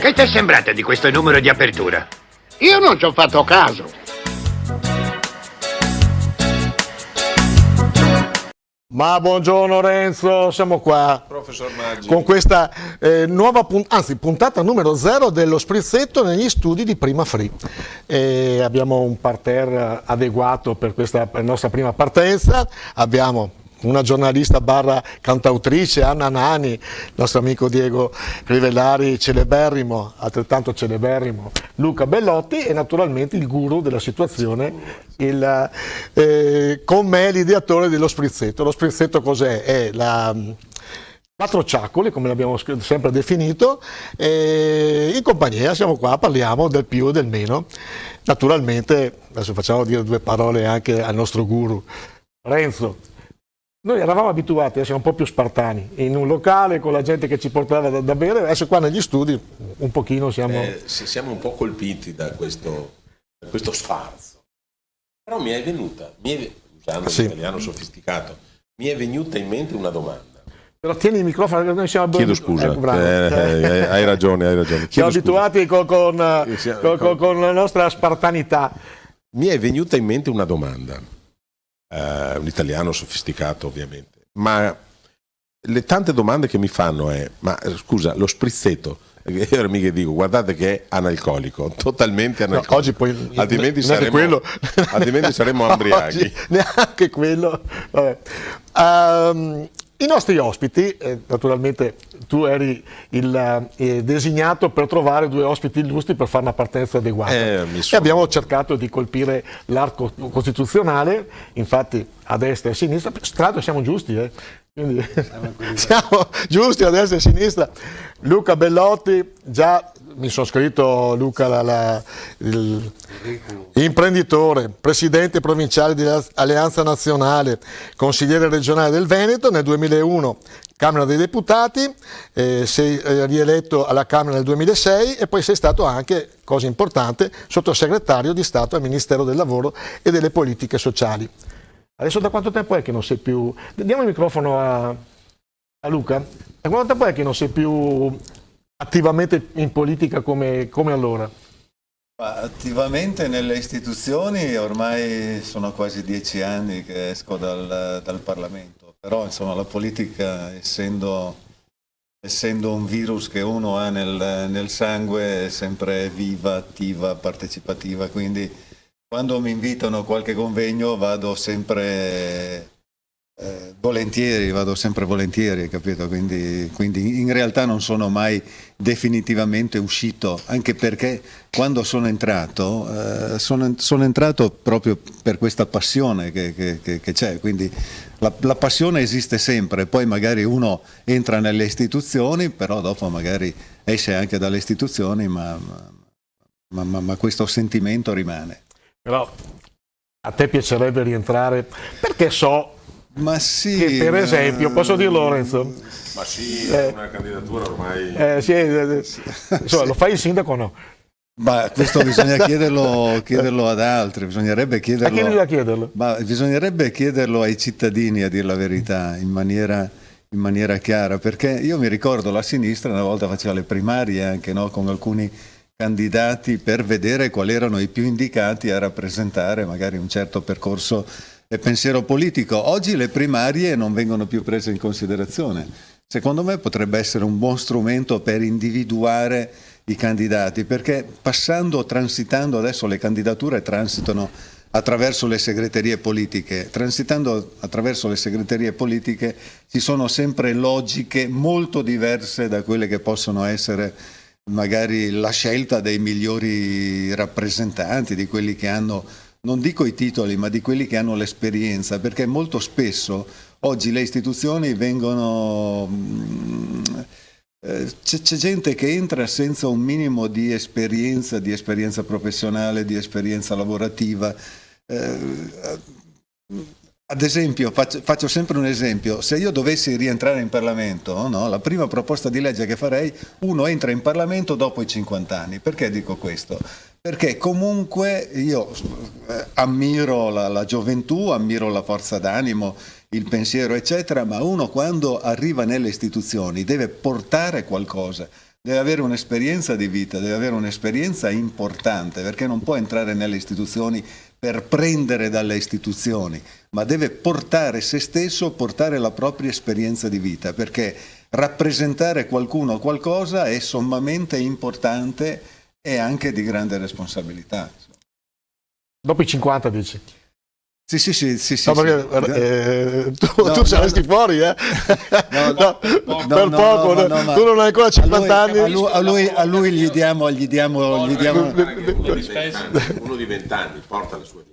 Che ti è sembrato di questo numero di apertura? Io non ci ho fatto caso. Ma buongiorno Renzo, siamo qua. Professor Maggi. Con questa nuova puntata numero 0 dello Sprizzetto negli studi di Prima Free. Abbiamo un parterre adeguato per questa nostra prima partenza. Abbiamo una giornalista barra cantautrice, Anna Nani, il nostro amico Diego Rivellari, celeberrimo, altrettanto celeberrimo, Luca Bellotti e naturalmente il guru della situazione, con me l'ideatore dello Sprizzetto. Lo Sprizzetto cos'è? È quattro ciaccole, come l'abbiamo sempre definito, e in compagnia siamo qua, parliamo del più e del meno. Naturalmente, adesso facciamo dire due parole anche al nostro guru. Renzo, noi eravamo abituati a essere un po' più spartani, in un locale con la gente che ci portava da bere, adesso qua negli studi un pochino siamo... Siamo un po' colpiti da questo sfarzo. Però mi è venuta, usando l'italiano sofisticato, mi è venuta in mente una domanda. Però tieni il microfono, noi siamo Chiedo scusa, hai ragione. Siamo abituati con la nostra spartanità. Mi è venuta in mente una domanda. Un italiano sofisticato ovviamente, ma le tante domande che mi fanno è: ma scusa, lo sprizzetto, io mica dico, guardate che è analcolico, totalmente analcolico, oggi poi altrimenti saremmo ambriachi. Neanche quello. Vabbè. I nostri ospiti, naturalmente tu eri il designato per trovare due ospiti illustri per fare una partenza adeguata. E abbiamo cercato di colpire l'arco costituzionale, infatti a destra e a sinistra, tra l'altro siamo giusti, quindi siamo giusti a destra e a sinistra. Luca Bellotti, già mi sono scritto Luca, imprenditore, presidente provinciale di Alleanza Nazionale, consigliere regionale del Veneto nel 2001, Camera dei Deputati, sei rieletto alla Camera nel 2006 e poi sei stato anche, cosa importante, sottosegretario di Stato al Ministero del Lavoro e delle Politiche Sociali. Adesso da quanto tempo è che non sei più... Diamo il microfono a Luca. Da quanto tempo è che non sei più attivamente in politica come allora? Attivamente nelle istituzioni ormai sono quasi 10 anni che esco dal Parlamento, però insomma la politica essendo un virus che uno ha nel sangue è sempre viva, attiva, partecipativa, quindi quando mi invitano a qualche convegno vado sempre volentieri, capito? Quindi in realtà non sono mai definitivamente uscito, anche perché quando sono entrato proprio per questa passione che c'è, quindi la passione esiste sempre, poi magari uno entra nelle istituzioni, però dopo magari esce anche dalle istituzioni, ma questo sentimento rimane. Però a te piacerebbe rientrare, perché so... Ma sì, che per esempio, posso dirlo Lorenzo? Ma sì, è una candidatura ormai... Insomma, lo fai il sindaco o no? Ma questo bisogna chiederlo ad altri, bisognerebbe chiederlo... A chi bisogna chiederlo? Ma bisognerebbe chiederlo ai cittadini, a dire la verità, in maniera chiara, perché io mi ricordo la sinistra una volta faceva le primarie anche, no, con alcuni candidati per vedere quali erano i più indicati a rappresentare magari un certo percorso e pensiero politico. Oggi le primarie non vengono più prese in considerazione. Secondo me potrebbe essere un buon strumento per individuare i candidati, perché transitando adesso le candidature transitano attraverso le segreterie politiche. Transitando attraverso le segreterie politiche ci sono sempre logiche molto diverse da quelle che possono essere magari la scelta dei migliori rappresentanti, di quelli che hanno, non dico i titoli, ma di quelli che hanno l'esperienza, perché molto spesso oggi le istituzioni vengono... c'è gente che entra senza un minimo di esperienza professionale, di esperienza lavorativa. Ad esempio, faccio sempre un esempio: se io dovessi rientrare in Parlamento, no, la prima proposta di legge che farei, uno entra in Parlamento dopo i 50 anni. Perché dico questo? Perché comunque io ammiro la gioventù, ammiro la forza d'animo, il pensiero eccetera, ma uno quando arriva nelle istituzioni deve portare qualcosa, deve avere un'esperienza di vita, deve avere un'esperienza importante, perché non può entrare nelle istituzioni per prendere dalle istituzioni, ma deve portare se stesso, portare la propria esperienza di vita, perché rappresentare qualcuno o qualcosa è sommamente importante e anche di grande responsabilità. Dopo i 50 dici? Sì. No, perché, tu saresti fuori, eh? No, per poco, ma tu non hai ancora 50 anni. A lui gli diamo uno di 20 anni porta le sue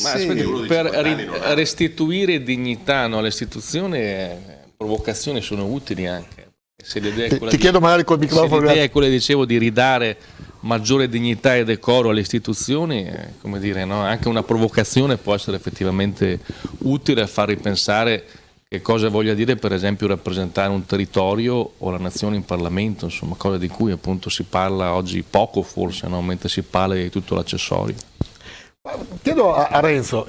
Ma aspetti, per restituire dignità, no, all'istituzione, provocazioni sono utili anche. Se l'idea è quella Ti chiedo magari col microfono. Se l'idea è quella, dicevo, di ridare maggiore dignità e decoro alle istituzioni, come dire, no? Anche una provocazione può essere effettivamente utile a far ripensare che cosa voglia dire, per esempio, rappresentare un territorio o la nazione in Parlamento, insomma, cosa di cui appunto si parla oggi poco forse, no? Mentre si parla di tutto l'accessorio. Chiedo a Renzo,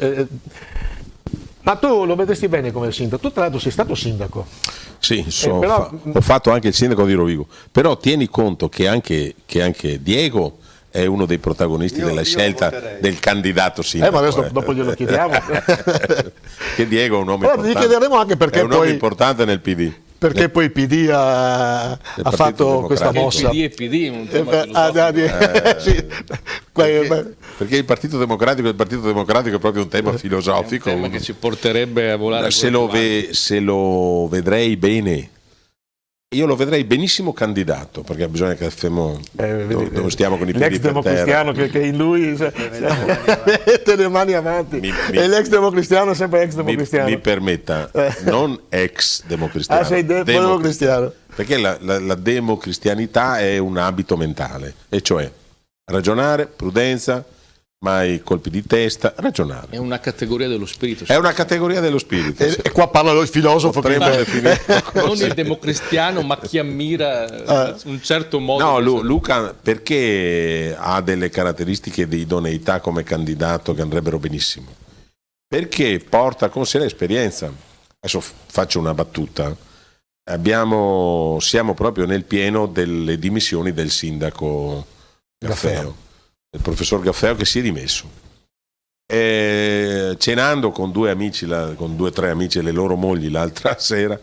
ma tu lo vedresti bene come sindaco? Tu tra l'altro sei stato sindaco. Sì, però... ho fatto anche il sindaco di Rovigo, però tieni conto che anche Diego è uno dei protagonisti della scelta del candidato sindaco. Ma adesso dopo glielo chiediamo. Che Diego è un uomo però importante. Gli chiederemo anche perché è un uomo importante nel PD. Perché poi il PD ha fatto questa mossa. PD e PD, un tema sì. Perché il Partito Democratico è proprio un tema filosofico. È un tema che ci porterebbe a volare. Se lo vedrei bene, io lo vedrei benissimo candidato, perché bisogna che fermiamo dove stiamo con i piedi l'ex per democristiano che in lui mette le mani avanti e l'ex democristiano è sempre ex democristiano. Mi permetta, non ex democristiano. Sei democristiano. Perché la democristianità è un abito mentale, e cioè ragionare, prudenza, mai colpi di testa, ragionare. È una categoria dello spirito. È una categoria dello spirito. E qua parla il filosofo. Non il democristiano, ma chi ammira un certo modo. No, Luca, perché ha delle caratteristiche di idoneità come candidato che andrebbero benissimo? Perché porta con sé l'esperienza. Adesso faccio una battuta. Siamo proprio nel pieno delle dimissioni del sindaco Gaffeo. Il professor Gaffeo, che si è dimesso, cenando con due o tre amici e le loro mogli l'altra sera,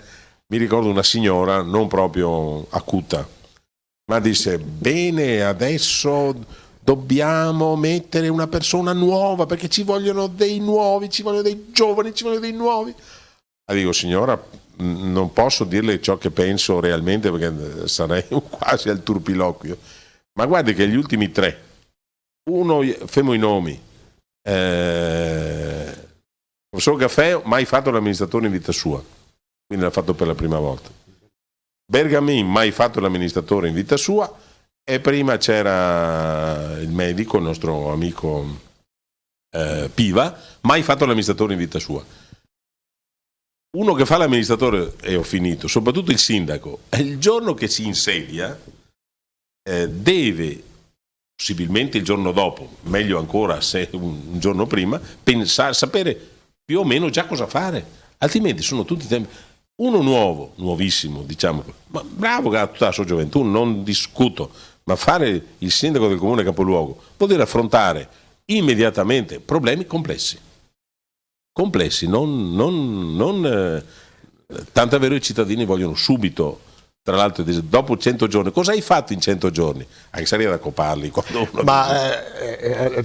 mi ricordo una signora non proprio acuta, ma disse: bene, adesso dobbiamo mettere una persona nuova perché ci vogliono dei nuovi, ci vogliono dei giovani, ci vogliono dei nuovi. Dico: signora, non posso dirle ciò che penso realmente perché sarei quasi al turpiloquio, ma guardi che gli ultimi tre, uno, fermo i nomi, professor Gaffeo mai fatto l'amministratore in vita sua, quindi l'ha fatto per la prima volta. Bergamin mai fatto l'amministratore in vita sua, e prima c'era il medico, il nostro amico Piva, mai fatto l'amministratore in vita sua. Uno che fa l'amministratore, e ho finito, soprattutto il sindaco, il giorno che si insedia deve, possibilmente il giorno dopo, meglio ancora se un giorno prima, sapere più o meno già cosa fare, altrimenti sono tutti tempi. Uno nuovo, nuovissimo, diciamo, ma bravo che ha tutta la sua gioventù, non discuto, ma fare il sindaco del comune capoluogo vuol dire affrontare immediatamente problemi complessi, tanto è vero, i cittadini vogliono subito. Tra l'altro, dopo 100 giorni, cosa hai fatto in 100 giorni? Anche sarebbe da coparli.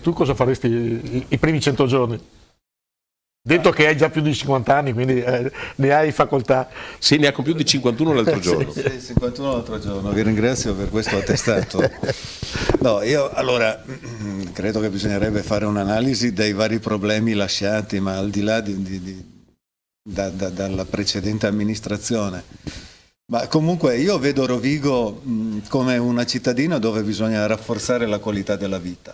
Tu cosa faresti i primi 100 giorni? Detto che hai già più di 50 anni, quindi ne hai facoltà. Sì, ne ha compiuti 51 l'altro giorno. Sì, 51 l'altro giorno, vi ringrazio per questo attestato. No, io allora credo che bisognerebbe fare un'analisi dei vari problemi lasciati, ma al di là dalla precedente amministrazione. Ma comunque io vedo Rovigo come una cittadina dove bisogna rafforzare la qualità della vita.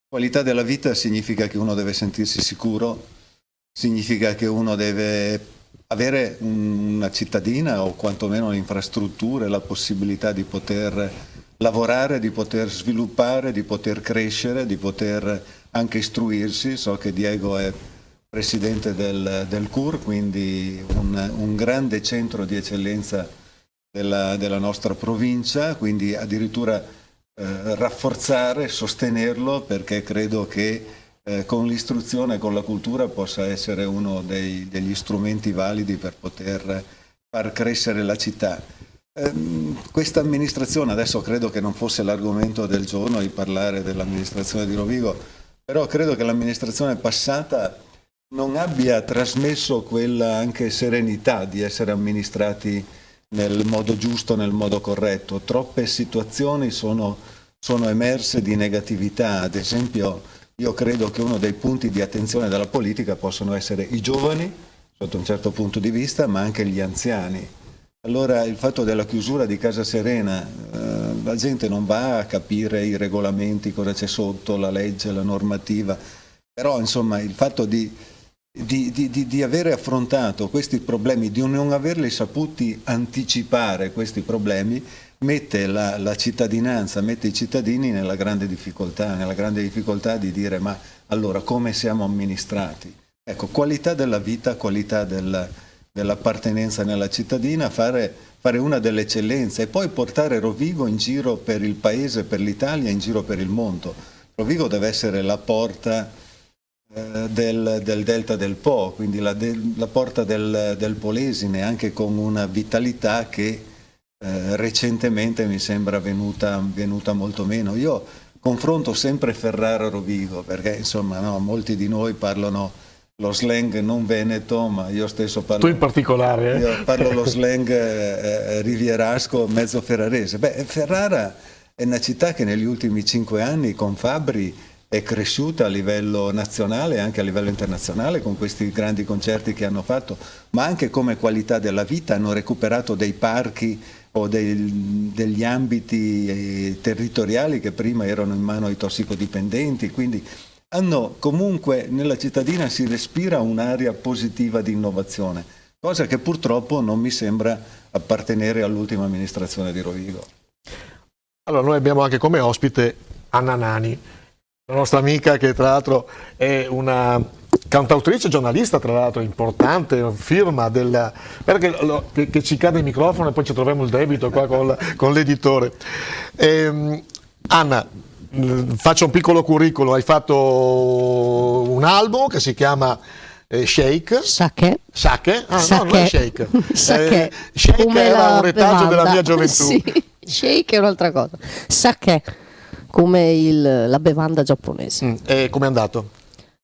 Qualità della vita significa che uno deve sentirsi sicuro, significa che uno deve avere una cittadina o quantomeno le infrastrutture, la possibilità di poter lavorare, di poter sviluppare, di poter crescere, di poter anche istruirsi. So che Diego è presidente del CUR, quindi un grande centro di eccellenza della nostra provincia, quindi addirittura rafforzare, sostenerlo, perché credo che con l'istruzione e con la cultura possa essere uno degli strumenti validi per poter far crescere la città. Questa amministrazione, adesso credo che non fosse l'argomento del giorno di parlare dell'amministrazione di Rovigo, però credo che l'amministrazione passata non abbia trasmesso quella anche serenità di essere amministrati nel modo giusto, nel modo corretto. Troppe situazioni sono emerse di negatività. Ad esempio, io credo che uno dei punti di attenzione della politica possono essere i giovani, sotto un certo punto di vista, ma anche gli anziani. Allora il fatto della chiusura di Casa Serena, la gente non va a capire i regolamenti, cosa c'è sotto, la legge, la normativa, però insomma il fatto di avere affrontato questi problemi, di non averli saputi anticipare questi problemi, mette la cittadinanza, mette i cittadini nella grande difficoltà di dire ma allora come siamo amministrati? Ecco, qualità della vita, qualità dell'appartenenza nella cittadina, fare una delle eccellenze e poi portare Rovigo in giro per il paese, per l'Italia, in giro per il mondo. Rovigo deve essere la porta del delta del Po, quindi la porta del Polesine, anche con una vitalità che recentemente mi sembra venuta molto meno. Io confronto sempre Ferrara-Rovigo perché insomma molti di noi parlano lo slang non veneto, ma io stesso parlo. Tu in particolare? Io parlo lo slang rivierasco, mezzo ferrarese. Ferrara è una città che negli ultimi 5 anni con Fabbri è cresciuta a livello nazionale e anche a livello internazionale con questi grandi concerti che hanno fatto, ma anche come qualità della vita. Hanno recuperato dei parchi o degli ambiti territoriali che prima erano in mano ai tossicodipendenti, quindi hanno comunque nella cittadina si respira un'aria positiva di innovazione, cosa che purtroppo non mi sembra appartenere all'ultima amministrazione di Rovigo. Allora noi abbiamo anche come ospite Anna Nani, la nostra amica che tra l'altro è una cantautrice, giornalista tra l'altro importante, firma che ci cade il microfono e poi ci troviamo il debito qua con l'editore. Anna, faccio un piccolo curriculum, hai fatto un album che si chiama Shake. Sake? No, non è Shake. Sake. Shake era un retaggio della mia gioventù. Sì, Shake è un'altra cosa. Sake, come la bevanda giapponese. E com'è andato?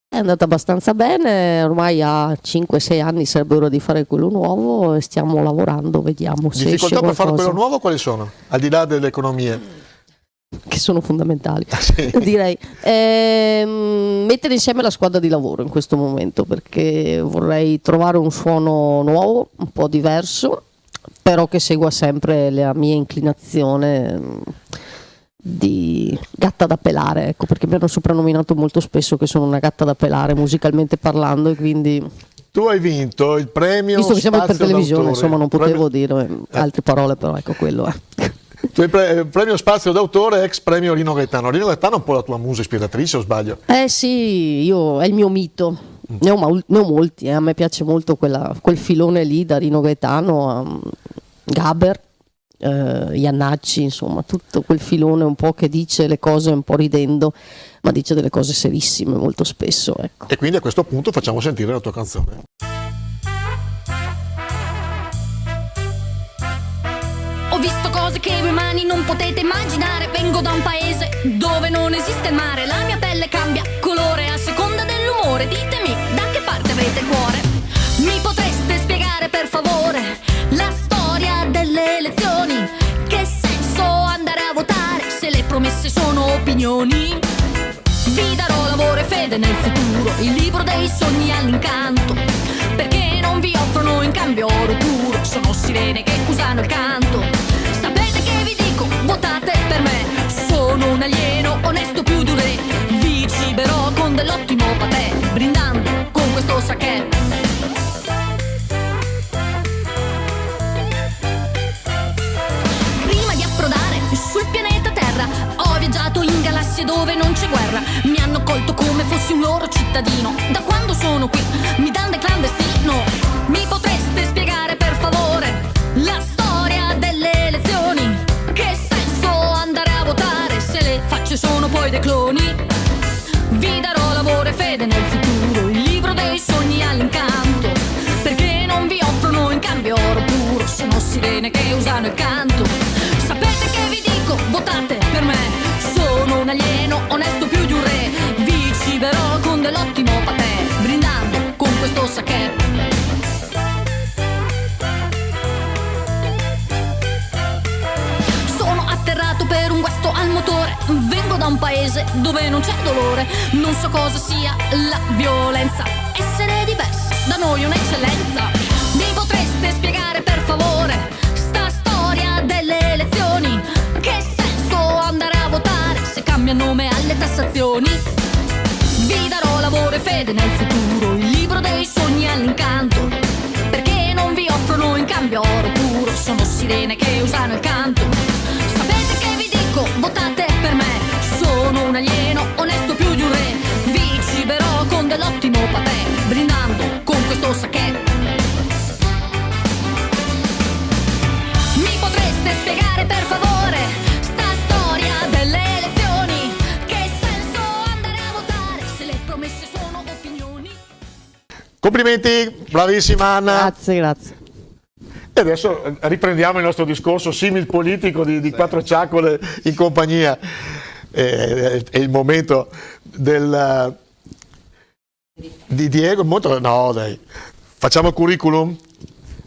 È andato abbastanza bene, ormai a 5-6 anni sarebbe ora di fare quello nuovo e stiamo lavorando, vediamo se difficoltà esce per fare quello qualcosa. nuovo quali sono? Al di là delle economie. Che sono fondamentali, Sì. direi mettere insieme la squadra di lavoro in questo momento, perché vorrei trovare un suono nuovo, un po' diverso, però che segua sempre la mia inclinazione di gatta da pelare, ecco, perché mi hanno soprannominato molto spesso che sono una gatta da pelare musicalmente parlando, e quindi Tu hai vinto il premio visto che siamo per Spazio televisione, d'autore. insomma non potevo dire altre parole, però ecco, quello è. Tu hai il premio Spazio d'autore, ex premio Rino Gaetano. Rino Gaetano è un po' la tua musa ispiratrice, o sbaglio? Sì, è il mio mito. Ne ho molti, a me piace molto quel filone lì, da Rino Gaetano a Gaber, Iannacci, insomma tutto quel filone un po' che dice le cose un po' ridendo, ma dice delle cose serissime molto spesso, ecco. E quindi a questo punto facciamo sentire la tua canzone. Ho visto cose che voi umani non potete immaginare. Vengo da un paese dove non esiste il mare. La mia pelle cambia colore a seconda dell'umore. Ditemi, da che parte avete il cuore? Mi potreste spiegare per favore la storia delle elezioni? Che senso andare a votare se le promesse sono opinioni? Vi darò lavoro e fede nel futuro, il libro dei sogni all'incanto, perché non vi offrono in cambio oro puro. Sono sirene che usano il canto. Sapete che vi dico, votate per me. Sono un alieno, onesto più di un re. Vi ciberò con dell'ottimo patè, brindando con questo sake. Prima di approdare sul pianeta Terra ho viaggiato in galassie dove non c'è guerra. Mi hanno colto come fossi un loro cittadino. Da quando sono qui mi danno del clandestino. Mi potreste spiegare per favore la storia delle poi dei cloni. Vi darò lavoro e fede nel futuro, il libro dei sogni all'incanto, perché non vi offrono in cambio oro puro, sono sirene che usano il canto. Sapete che vi dico, votate per me, sono un alieno onesto più di un re, vi ciberò con dell'ottimo patè, brindando con questo sake. Sono atterrato per un guasto al motore, vengo da un paese dove non c'è dolore, non so cosa sia la violenza, essere diversi da noi è un'eccellenza. Mi potreste spiegare per favore sta storia delle elezioni? Che senso andare a votare se cambia nome alle tassazioni? Vi darò lavoro e fede nel futuro, il libro dei sogni all'incanto, perché non vi offrono in cambio oro puro, sono sirene che usano il canto. Sapete che vi dico, votate per me, sono un alieno onesto più di un re, vi ciberò con dell'ottimo patè, brindando con questo sake. Mi potreste spiegare per favore sta storia delle elezioni? Che senso andare a votare se le promesse sono opinioni? Complimenti, bravissima Anna. Grazie. E adesso riprendiamo il nostro discorso simil politico di quattro ciaccole in compagnia. È il momento di Diego. No, dai. Facciamo il curriculum?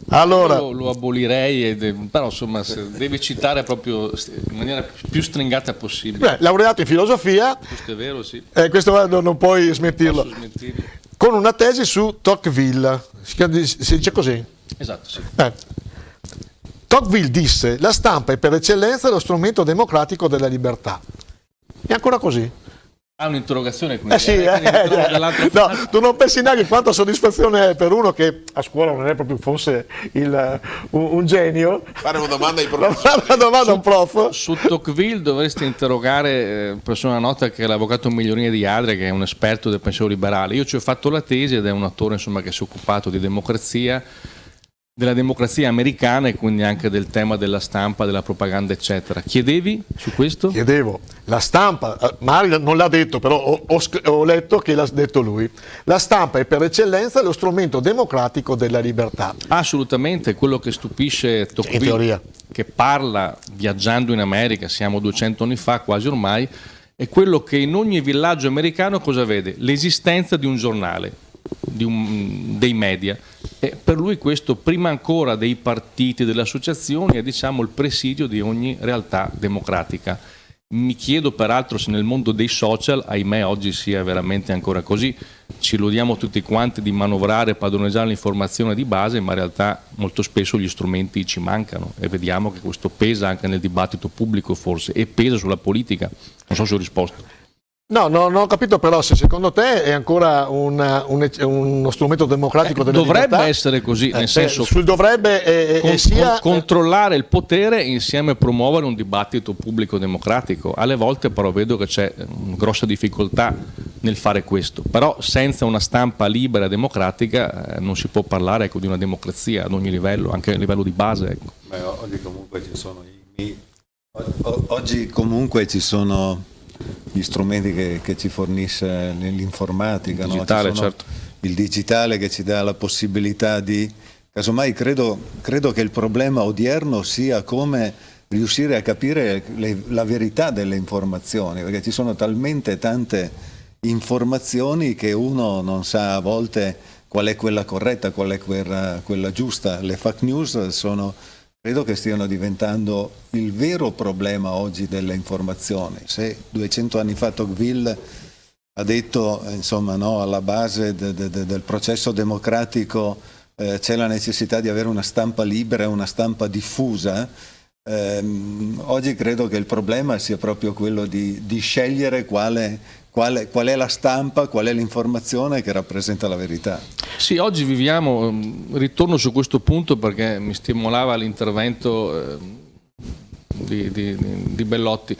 Allora, lo abolirei, però insomma devi citare proprio in maniera più stringata possibile. laureato in filosofia, Questo è vero, sì. questo non puoi smentirlo, Posso smentirlo. con una tesi su Tocqueville, si dice così? Esatto, sì. Tocqueville disse: la stampa è per eccellenza lo strumento democratico della libertà. È ancora così? Ha un'interrogazione, quindi. Sì, no, tu non pensi neanche quanta soddisfazione è per uno che a scuola non è proprio fosse un genio. Fare una domanda ai professori. Fare una domanda a un prof. Su Tocqueville dovresti interrogare persona nota che è l'avvocato Migliorini di Adria, che è un esperto del pensiero liberale. Io ci ho fatto la tesi ed è un attore insomma che si è occupato di democrazia, della democrazia americana e quindi anche del tema della stampa, della propaganda eccetera. Chiedevi su questo? Chiedevo, la stampa, Mario non l'ha detto, però ho letto che l'ha detto lui, la stampa è per eccellenza lo strumento democratico della libertà. Assolutamente, quello che stupisce Tocqueville, In teoria. che parla viaggiando in America, siamo 200 anni fa quasi ormai, è quello che in ogni villaggio americano cosa vede? L'esistenza di un giornale, dei media, e per lui questo prima ancora dei partiti, delle associazioni, è diciamo il presidio di ogni realtà democratica. Mi chiedo peraltro se nel mondo dei social, ahimè oggi sia veramente ancora così, ci illudiamo tutti quanti di manovrare e padroneggiare l'informazione di base, ma in realtà molto spesso gli strumenti ci mancano e vediamo che questo pesa anche nel dibattito pubblico forse e pesa sulla politica. Non so se ho risposto. No, non ho capito però se secondo te è ancora uno strumento democratico della dovrebbe libertà. essere così, nel senso sul dovrebbe sia controllare il potere e insieme promuovere un dibattito pubblico democratico. Alle volte però vedo che c'è una grossa difficoltà nel fare questo, però senza una stampa libera e democratica non si può parlare di una democrazia ad ogni livello, anche a livello di base. Ecco. Beh, oggi comunque ci sono gli strumenti che ci fornisce l'informatica, digitale, no? certo. Il digitale che ci dà la possibilità di, casomai credo che il problema odierno sia come riuscire a capire la verità delle informazioni, perché ci sono talmente tante informazioni che uno non sa a volte qual è quella corretta, qual è quella giusta. Le fake news credo che stiano diventando il vero problema oggi delle informazioni. Se 200 anni fa Tocqueville ha detto, insomma, no, alla base del processo democratico c'è la necessità di avere una stampa libera e una stampa diffusa, oggi credo che il problema sia proprio quello di scegliere qual è la stampa, qual è l'informazione che rappresenta la verità. Sì, oggi viviamo, ritorno su questo punto perché mi stimolava l'intervento di Bellotti.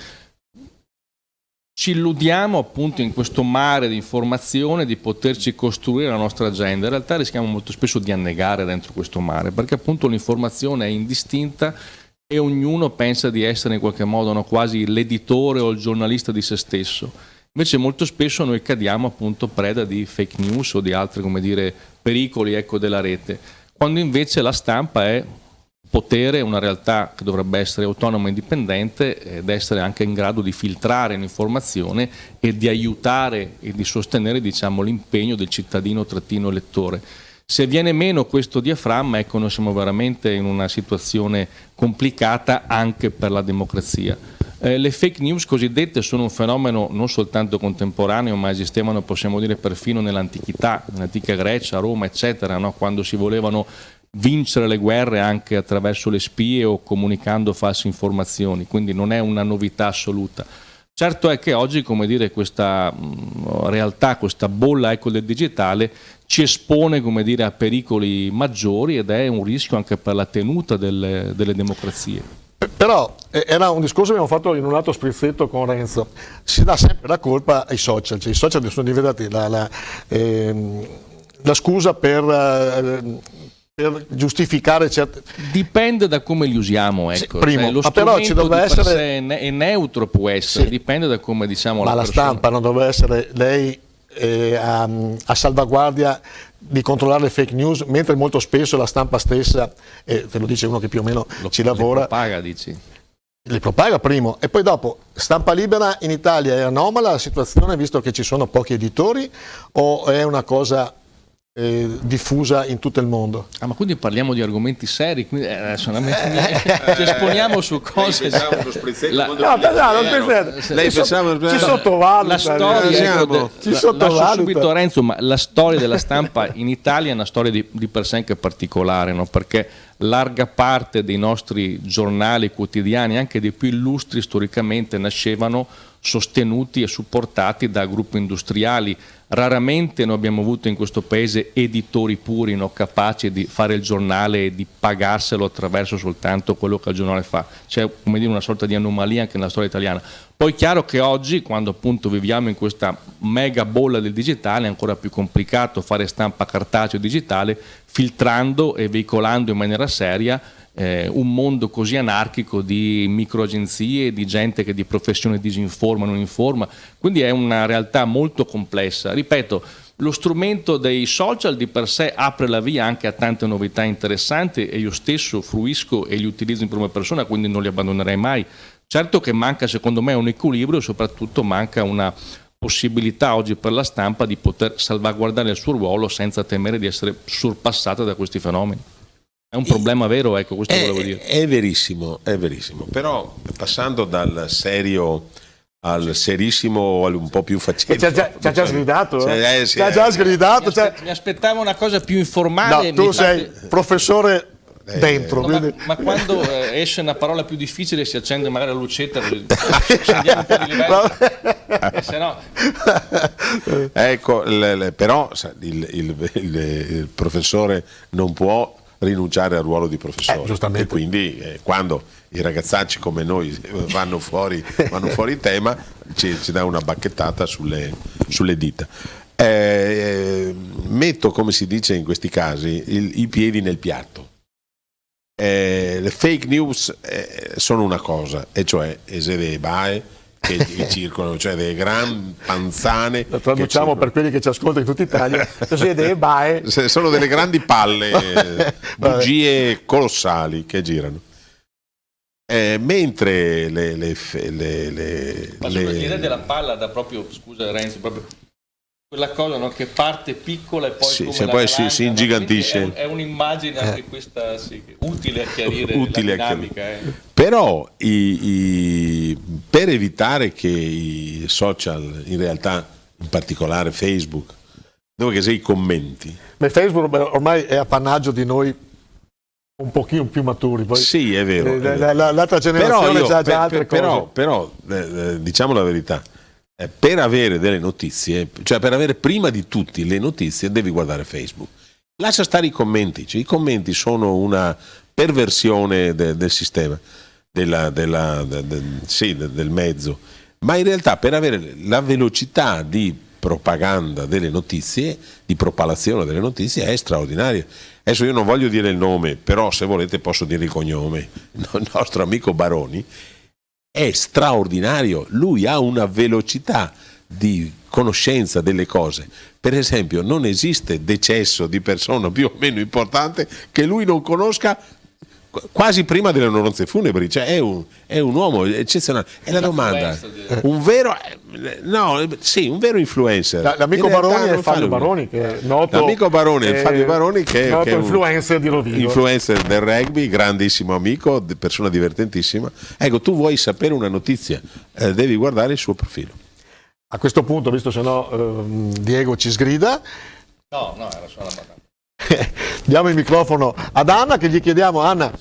Ci illudiamo appunto in questo mare di informazione di poterci costruire la nostra agenda, in realtà rischiamo molto spesso di annegare dentro questo mare perché appunto l'informazione è indistinta e ognuno pensa di essere in qualche modo, no, quasi l'editore o il giornalista di se stesso. Invece molto spesso noi cadiamo appunto preda di fake news o di altri, come dire, pericoli, ecco, della rete, quando invece la stampa è potere, una realtà che dovrebbe essere autonoma e indipendente ed essere anche in grado di filtrare l'informazione e di aiutare e di sostenere, diciamo, l'impegno del cittadino-lettore. Se viene meno questo diaframma, ecco, noi siamo veramente in una situazione complicata anche per la democrazia. Le fake news cosiddette sono un fenomeno non soltanto contemporaneo, ma esistevano, possiamo dire, perfino nell'antichità, nell'antica Grecia, Roma, eccetera, no? Quando si volevano vincere le guerre anche attraverso le spie o comunicando false informazioni, quindi non è una novità assoluta. Certo è che oggi, come dire, questa realtà, questa bolla, ecco, del digitale ci espone, come dire, a pericoli maggiori ed è un rischio anche per la tenuta delle democrazie. Però era un discorso che abbiamo fatto in un altro sprizzetto con Renzo, si dà sempre la colpa ai social, cioè i social sono diventati la scusa per giustificare certe... Dipende da come li usiamo, ecco. Sì, primo, lo però ci dovrebbe essere... è neutro, può essere, sì, dipende da come, diciamo, ma la stampa non dovrebbe essere lei a salvaguardia di controllare le fake news, mentre molto spesso la stampa stessa, te lo dice uno che più o meno ci lavora, le propaga, dici? Le propaga primo, e poi dopo, stampa libera in Italia è anomala la situazione visto che ci sono pochi editori, o è una cosa diffusa in tutto il mondo? Ah, ma quindi parliamo di argomenti seri, quindi adesso ci esponiamo su cose. Lei pensava ci sottovaluta. La storia, lascio subito Renzo, ma la storia della stampa in Italia è una storia di per sé anche particolare, no? Perché larga parte dei nostri giornali quotidiani, anche dei più illustri storicamente, nascevano sostenuti e supportati da gruppi industriali. Raramente noi abbiamo avuto in questo paese editori puri, no, capaci di fare il giornale e di pagarselo attraverso soltanto quello che il giornale fa. C'è, come dire, una sorta di anomalia anche nella storia italiana. Poi è chiaro che oggi, quando appunto viviamo in questa mega bolla del digitale, è ancora più complicato fare stampa cartaceo e digitale, filtrando e veicolando in maniera seria un mondo così anarchico di microagenzie, di gente che di professione disinforma, non informa, quindi è una realtà molto complessa. Ripeto, lo strumento dei social di per sé apre la via anche a tante novità interessanti e io stesso fruisco e li utilizzo in prima persona, quindi non li abbandonerei mai. Certo che manca, secondo me, un equilibrio e soprattutto manca una possibilità oggi per la stampa di poter salvaguardare il suo ruolo senza temere di essere sorpassata da questi fenomeni. È un problema vero, ecco, questo volevo dire. È verissimo, però passando dal serio al serissimo, al un po' più faccente. Ci ha già sgridato? Ci ha già sgridato. Mi aspettavo una cosa più informale. No, tu sei professore dentro. No, ma quando esce una parola più difficile si accende magari la lucetta, scendiamo un po' di livello. Se no... Ecco, però il professore non può rinunciare al ruolo di professore, giustamente. E quindi quando i ragazzacci come noi vanno fuori tema, ci dà una bacchettata sulle dita. Metto, come si dice in questi casi, i piedi nel piatto. Le fake news sono una cosa, e cioè esede bae che circolano, cioè delle gran panzane. Lo traduciamo per quelli che ci ascoltano in tutta Italia. Sono delle grandi palle, bugie colossali che girano. Mentre l'idea della palla dà proprio, scusa Renzo, proprio quella cosa, no, che parte piccola e poi si ingigantisce. È un'immagine anche questa, sì, utile a chiarire la dinamica. Però per evitare che i social, in realtà in particolare Facebook, dove sei i commenti. Facebook ormai è appannaggio di noi un pochino più maturi. Poi, sì, è vero. L'altra generazione ha già altre cose. Però diciamo la verità. Per avere delle notizie, cioè per avere prima di tutti le notizie, devi guardare Facebook. Lascia stare i commenti, cioè, i commenti sono una perversione del sistema, del mezzo, ma in realtà per avere la velocità di propaganda delle notizie, di propalazione delle notizie è straordinario. Adesso io non voglio dire il nome, però se volete posso dire il cognome. Il nostro amico Baroni è straordinario, lui ha una velocità di conoscenza delle cose. Per esempio, non esiste decesso di persona più o meno importante che lui non conosca quasi prima delle nozze funebri, cioè è un uomo eccezionale. È la domanda, un vero influencer. L'amico Baroni è Fabio Baroni, che è noto. L'amico Baroni è Fabio Baroni, che è un influencer di Rovigo. Influencer del rugby, grandissimo amico, persona divertentissima. Ecco, tu vuoi sapere una notizia, devi guardare il suo profilo. A questo punto, visto se no Diego ci sgrida, No, era solo una battuta. diamo il microfono ad Anna, che gli chiediamo, Anna,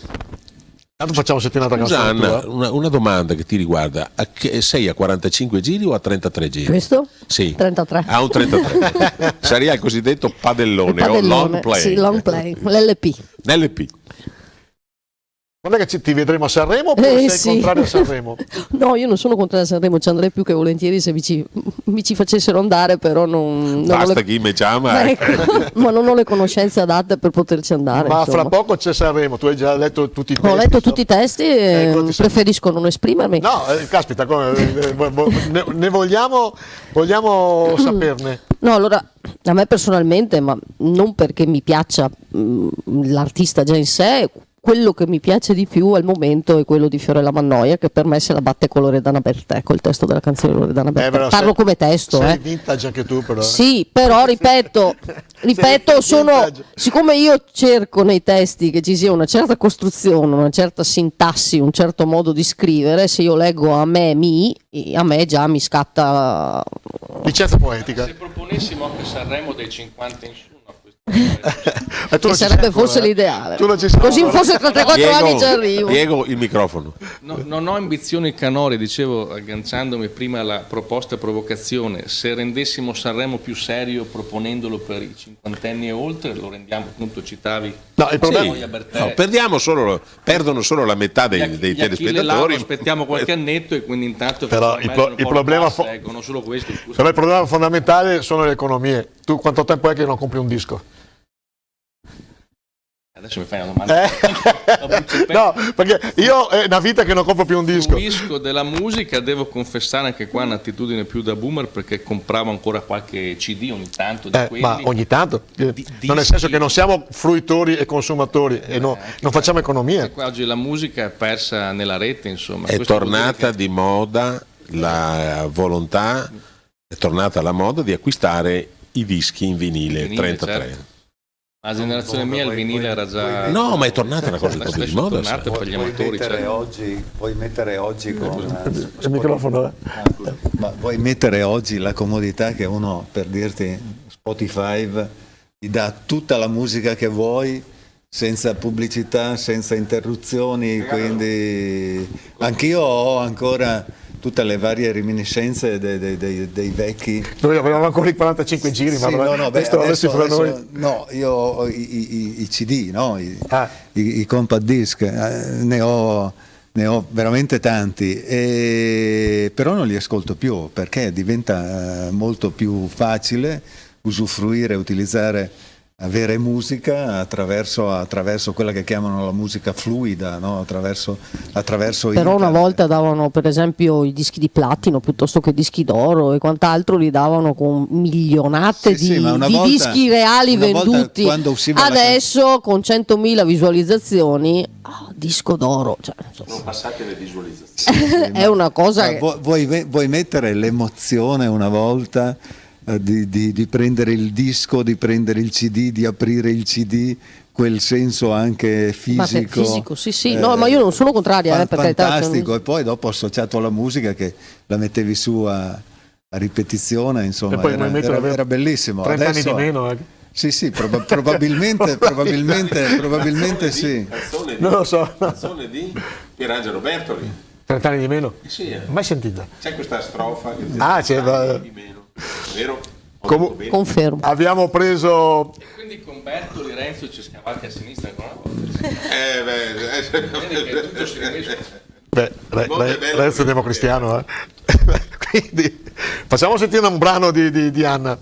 tanto facciamo settimana Scusa, canzone Anna, tua. una domanda che ti riguarda. Sei a 45 giri o a 33 giri? Questo? Sì. 33. A un 33. Sarebbe il cosiddetto padellone o long play. Sì, long play, l'LP. L'LP. Quando è che ti vedremo a Sanremo oppure sei sì. contrario a Sanremo? No, io non sono contrario a Sanremo, ci andrei più che volentieri se mi ci facessero andare, però non Basta ho le... chi me chiama. Ecco, ma non ho le conoscenze adatte per poterci andare. Ma insomma. fra poco c'è Sanremo, tu hai già letto tutti i testi. Ho letto tutti i testi e Ecco, preferisco non esprimermi. No, caspita, ne vogliamo saperne. No, allora, a me personalmente, ma non perché mi piaccia l'artista già in sé, quello che mi piace di più al momento è quello di Fiorella Mannoia, che per me se la batte con Loredana Bertè, col testo della canzone di Loredana Bertè. Però Parlo come testo. Sei vintage anche tu, però. Sì, però ripeto, siccome io cerco nei testi che ci sia una certa costruzione, una certa sintassi, un certo modo di scrivere, se io leggo a me già mi scatta Licenza poetica. Se proponessimo anche Sanremo dei 50 in su, che sarebbe forse l'ideale. Tu non ci sei Così ancora. forse tra 3-4 anni ci arrivo. Diego, il microfono. No, non ho ambizioni canore, dicevo, agganciandomi prima alla proposta e provocazione. Se rendessimo Sanremo più serio proponendolo per i cinquantenni e oltre, lo rendiamo, appunto, citavi. No, il problema Sì. No, perdono solo la metà dei Achille telespettatori. Lauro, aspettiamo qualche annetto e quindi intanto Però facciamo il problema ecco, non solo questo, scusa. però il problema fondamentale sono le economie. Tu quanto tempo è che non compri un disco? Adesso mi fai una domanda. No, perché io è una vita che non compro più un disco. Fruisco della musica, devo confessare anche qua un'attitudine più da boomer, perché compravo ancora qualche CD ogni tanto di quelli. Ma ogni tanto, non nel dischi. senso che non siamo fruitori e consumatori e non facciamo economia. E qua oggi la musica è persa nella rete, insomma. È Questo vuol dire tornata che- di moda la volontà, è tornata alla moda di acquistare i dischi in vinile, Vinile, 33. certo. La generazione mia il vinile era già... No, ma è tornata una cosa proprio di Adesso è moda. tornato per gli amatori, certo. Vuoi mettere oggi con Il microfono. ma vuoi mettere oggi la comodità che uno, per dirti, Spotify ti dà tutta la musica che vuoi senza pubblicità, senza interruzioni, quindi anch'io ho ancora tutte le varie reminiscenze dei vecchi. Noi avevamo ancora i 45 giri, Sì, ma questo adesso fra noi. no, io ho i CD, no? Ah. I compact disc, ne ho veramente tanti, però non li ascolto più perché diventa molto più facile usufruire, utilizzare, avere musica attraverso quella che chiamano la musica fluida, no? attraverso Però una internet. volta davano per esempio i dischi di platino piuttosto che dischi d'oro e quant'altro, li davano con milionate Sì, ma una di volta- dischi reali una volta venduti. quando usciva Adesso con 100.000 visualizzazioni, disco d'oro, cioè, Sono passate le visualizzazioni. è una cosa che... Vuoi mettere l'emozione una volta di prendere il disco, di prendere il CD, di aprire il CD, quel senso anche Ma per fisico. fisico, sì, no, ma io non sono contraria, per carità. Fantastico, e poi dopo associato alla musica che la mettevi su a ripetizione, insomma, E poi il movimento aveva era bellissimo. 30 anni Adesso- di meno. Sì, probabilmente sì. Canzone Non lo so. canzone di Pierangelo Bertoli. 30 anni di meno? Sì, Mai sentita. c'è questa strofa che C'è, di meno. Vero? Confermo. abbiamo preso Quindi con Bertoli, Renzo ci scavalca a sinistra ancora una volta. Vedi che tutto si riesce. Renzo è democristiano, Quindi facciamo sentire un brano di Anna.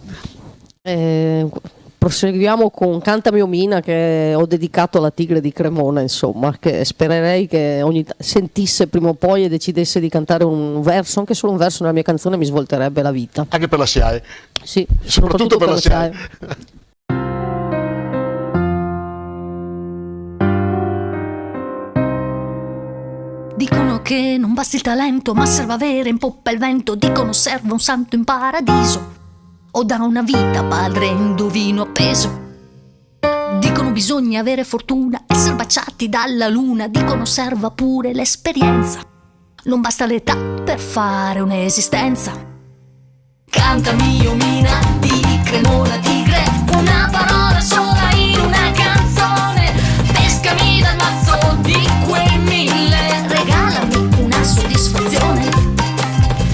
Proseguiamo con Cantami Omina, che ho dedicato alla Tigre di Cremona, insomma, che spererei che sentisse prima o poi e decidesse di cantare un verso, anche solo un verso nella mia canzone mi svolterebbe la vita. Anche per la SIAE. Sì, Soprattutto per la SIAE. Dicono che non basti il talento, ma serve avere in poppa il vento. Dicono serve un santo in paradiso, o da una vita padre indovino appeso. Dicono bisogna avere fortuna, essere baciati dalla luna. Dicono serva pure l'esperienza, non basta l'età per fare un'esistenza. Cantami Omina di Cremona Tigre, una parola sola in una canzone. Pescami dal mazzo di quei 1000, regalami una soddisfazione.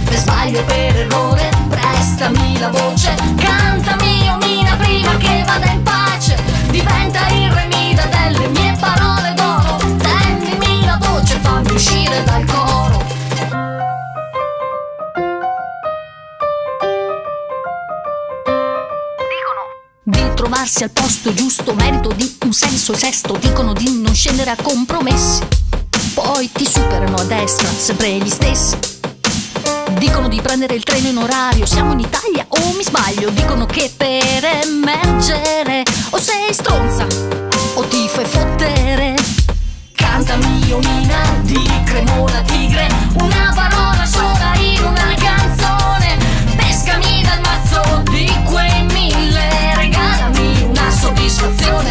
Per sbaglio e per errore prestami la voce. Cantami Omina prima che vada in pace. Diventa il remida delle mie parole d'oro. Tendimi la voce, fammi uscire dal coro. Di trovarsi al posto giusto, merito di un senso sesto. Dicono di non scendere a compromessi, poi ti superano a destra, sempre gli stessi. Dicono di prendere il treno in orario, siamo in Italia o mi sbaglio? Dicono che per emergere o sei stronza o ti fai fottere. Cantami Omina di Cremona Tigre, una parola sola in una canzone. Pescami dal mazzo di quei 1000, regalami una soddisfazione.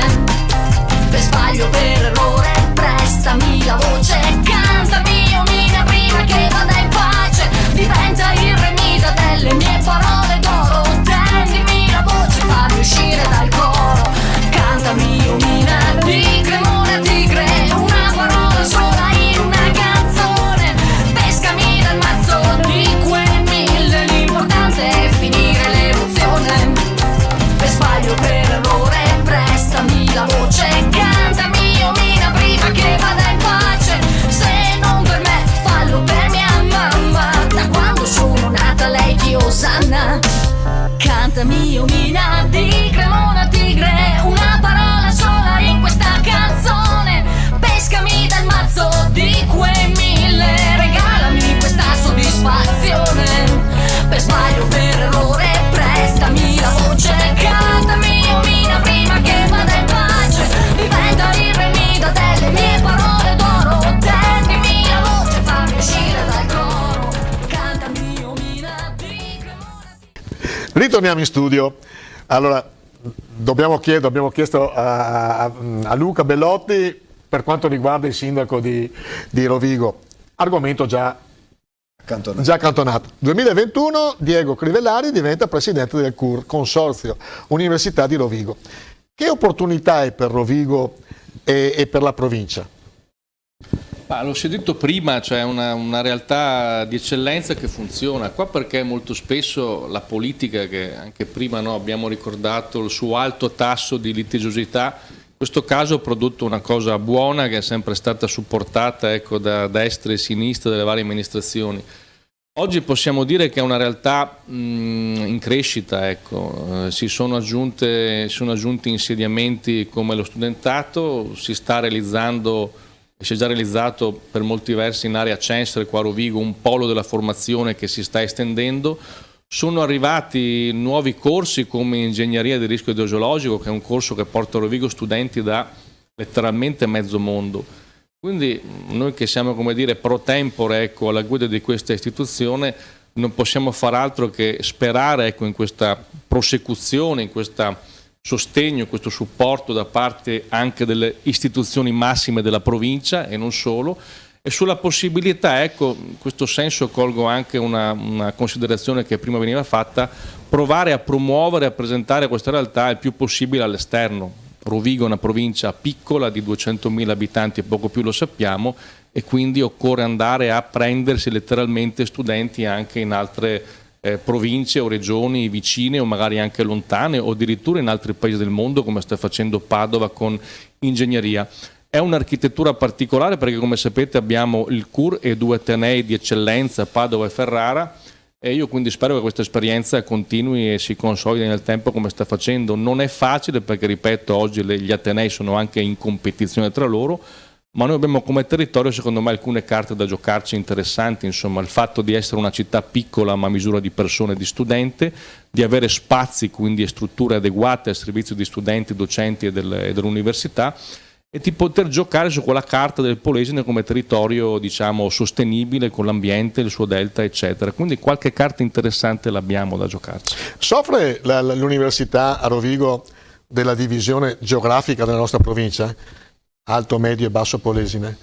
Per sbaglio, per errore, prestami la voce. Cantami Omina prima che vada in pace. Diventa il remida delle mie parole d'oro. Tendimi la voce, fammi uscire dal coro. Cantami Omina di Cremona Tigre, una parola sola in una canzone. Pescami dal mazzo di quei 1000, l'importante è finire l'emozione. Per sbaglio, per errore, prestami la voce. Cantami Omina prima che vada in pace. Se non per me, fallo per mia mamma. Da quando sono nata lei ti osanna. Cantami Omina di Cremona Tigre, una parola sola in questa canzone. Pescami dal mazzo di quei 1000, regalami questa soddisfazione. Per sbaglio, per errore, prestami la voce. Cantami Omina prima che vada in pace. Diventa il remida delle mie parole d'oro. Tendimi la voce, fammi uscire dal coro. Cantami Omina di Cremona. Ritorniamo in studio. Allora, abbiamo chiesto a Luca Bellotti per quanto riguarda il sindaco di Rovigo. Argomento già accantonato. 2021 Diego Crivellari diventa presidente del CUR, Consorzio Università di Rovigo. Che opportunità è per Rovigo e per la provincia? L'ho detto prima, cioè una realtà di eccellenza che funziona qua, perché molto spesso la politica, che anche prima abbiamo ricordato il suo alto tasso di litigiosità, in questo caso ha prodotto una cosa buona che è sempre stata supportata, ecco, da destra e sinistra delle varie amministrazioni. Oggi possiamo dire che è una realtà in crescita, ecco. Si sono aggiunti insediamenti come lo studentato, si è già realizzato per molti versi in area Censere, qua a Rovigo, un polo della formazione che si sta estendendo. Sono arrivati nuovi corsi come ingegneria di rischio idrogeologico, che è un corso che porta a Rovigo studenti da letteralmente mezzo mondo. Quindi noi che siamo, come dire, pro tempore, ecco, alla guida di questa istituzione, non possiamo far altro che sperare, ecco, in questa prosecuzione, in questo sostegno, in questo supporto da parte anche delle istituzioni massime della provincia e non solo, e sulla possibilità, ecco, in questo senso colgo anche una considerazione che prima veniva fatta, provare a promuovere, a presentare questa realtà il più possibile all'esterno. Rovigo è una provincia piccola di 200.000 abitanti e poco più, lo sappiamo, e quindi occorre andare a prendersi letteralmente studenti anche in altre province o regioni vicine o magari anche lontane, o addirittura in altri paesi del mondo, come sta facendo Padova con ingegneria. È un'architettura particolare perché, come sapete, abbiamo il CUR e 2 atenei di eccellenza, Padova e Ferrara, E io quindi spero che questa esperienza continui e si consolidi nel tempo come sta facendo. Non è facile perché, ripeto, oggi gli atenei sono anche in competizione tra loro, ma noi abbiamo come territorio secondo me alcune carte da giocarci interessanti. Insomma, il fatto di essere una città piccola ma a misura di persone e di studente, di avere spazi quindi e strutture adeguate al servizio di studenti, docenti e dell'università, e di poter giocare su quella carta del Polesine come territorio, diciamo, sostenibile con l'ambiente, il suo delta, eccetera. Quindi qualche carta interessante l'abbiamo da giocarci. Soffre l'università a Rovigo della divisione geografica della nostra provincia? Alto, medio e basso Polesine?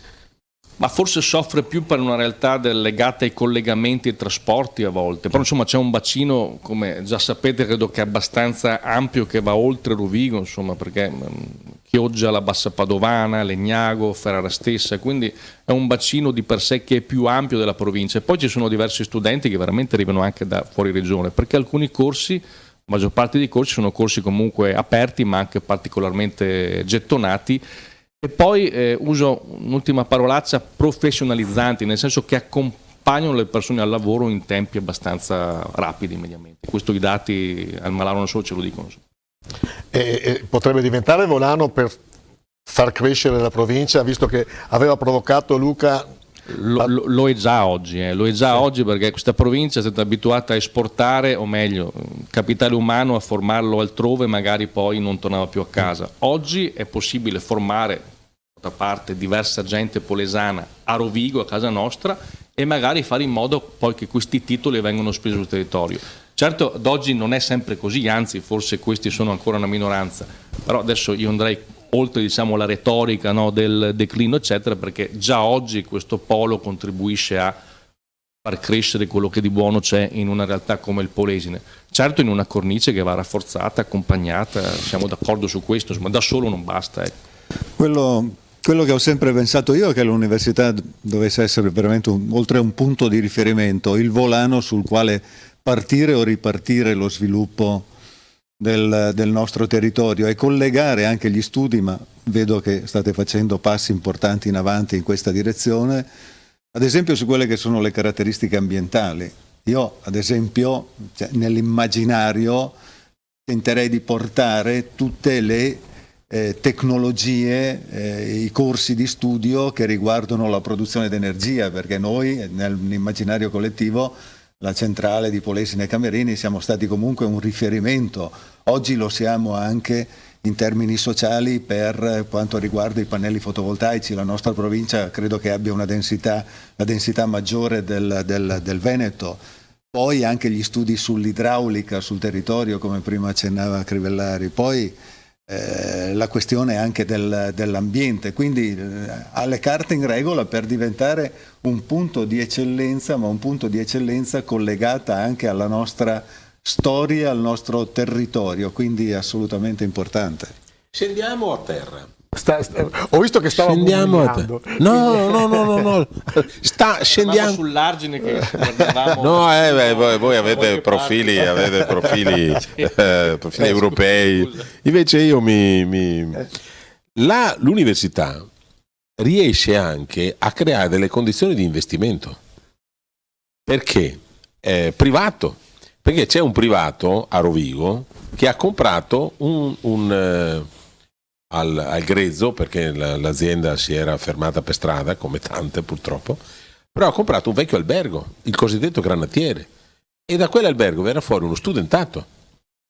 Ma forse soffre più per una realtà legata ai collegamenti e trasporti a volte, però insomma c'è un bacino, come già sapete, credo che è abbastanza ampio, che va oltre Rovigo, insomma, perché Chioggia, la Bassa Padovana, Legnago, Ferrara stessa, quindi è un bacino di per sé che è più ampio della provincia. E poi ci sono diversi studenti che veramente arrivano anche da fuori regione, perché alcuni corsi, la maggior parte dei corsi sono corsi comunque aperti ma anche particolarmente gettonati. E poi uso un'ultima parolaccia, professionalizzanti, nel senso che accompagnano le persone al lavoro in tempi abbastanza rapidi mediamente. Questo i dati al Malaro non solo ce lo dicono. E potrebbe diventare volano per far crescere la provincia, visto che aveva provocato Luca... Lo è già oggi, oggi, perché questa provincia è stata abituata a esportare, o meglio, capitale umano, a formarlo altrove, magari poi non tornava più a casa. Oggi è possibile formare da parte diversa gente polesana a Rovigo, a casa nostra, e magari fare in modo poi che questi titoli vengano spesi sul territorio. Certo, ad oggi non è sempre così, anzi forse questi sono ancora una minoranza, però adesso io andrei oltre, diciamo, la retorica, no, del declino eccetera, perché già oggi questo polo contribuisce a far crescere quello che di buono c'è in una realtà come il Polesine, certo in una cornice che va rafforzata, accompagnata, siamo d'accordo su questo, ma da solo non basta. Quello che ho sempre pensato io è che l'università dovesse essere veramente oltre a un punto di riferimento, il volano sul quale partire o ripartire lo sviluppo del nostro territorio e collegare anche gli studi, ma vedo che state facendo passi importanti in avanti in questa direzione, ad esempio su quelle che sono le caratteristiche ambientali. Io ad esempio nell'immaginario tenterei di portare tutte le tecnologie, i corsi di studio che riguardano la produzione di energia, perché noi nell'immaginario collettivo, la centrale di Polesine e Camerini, siamo stati comunque un riferimento. Oggi lo siamo anche in termini sociali per quanto riguarda i pannelli fotovoltaici. La nostra provincia credo che abbia la densità maggiore del Veneto. Poi anche gli studi sull'idraulica, sul territorio, come prima accennava Crivellari. Poi la questione anche dell'ambiente, quindi ha le carte in regola per diventare un punto di eccellenza, ma un punto di eccellenza collegata anche alla nostra storia, al nostro territorio, quindi è assolutamente importante. Scendiamo a terra. Ho visto che stava scendiamo. No. Scendiamo sull'argine che guardavamo. No, voi avete profili europei. Invece io l'università riesce anche a creare delle condizioni di investimento. Perché? Privato. Perché c'è un privato a Rovigo che ha comprato al grezzo, perché l'azienda si era fermata per strada, come tante purtroppo, però ha comprato un vecchio albergo, il cosiddetto Granatiere, e da quell'albergo verrà fuori uno studentato,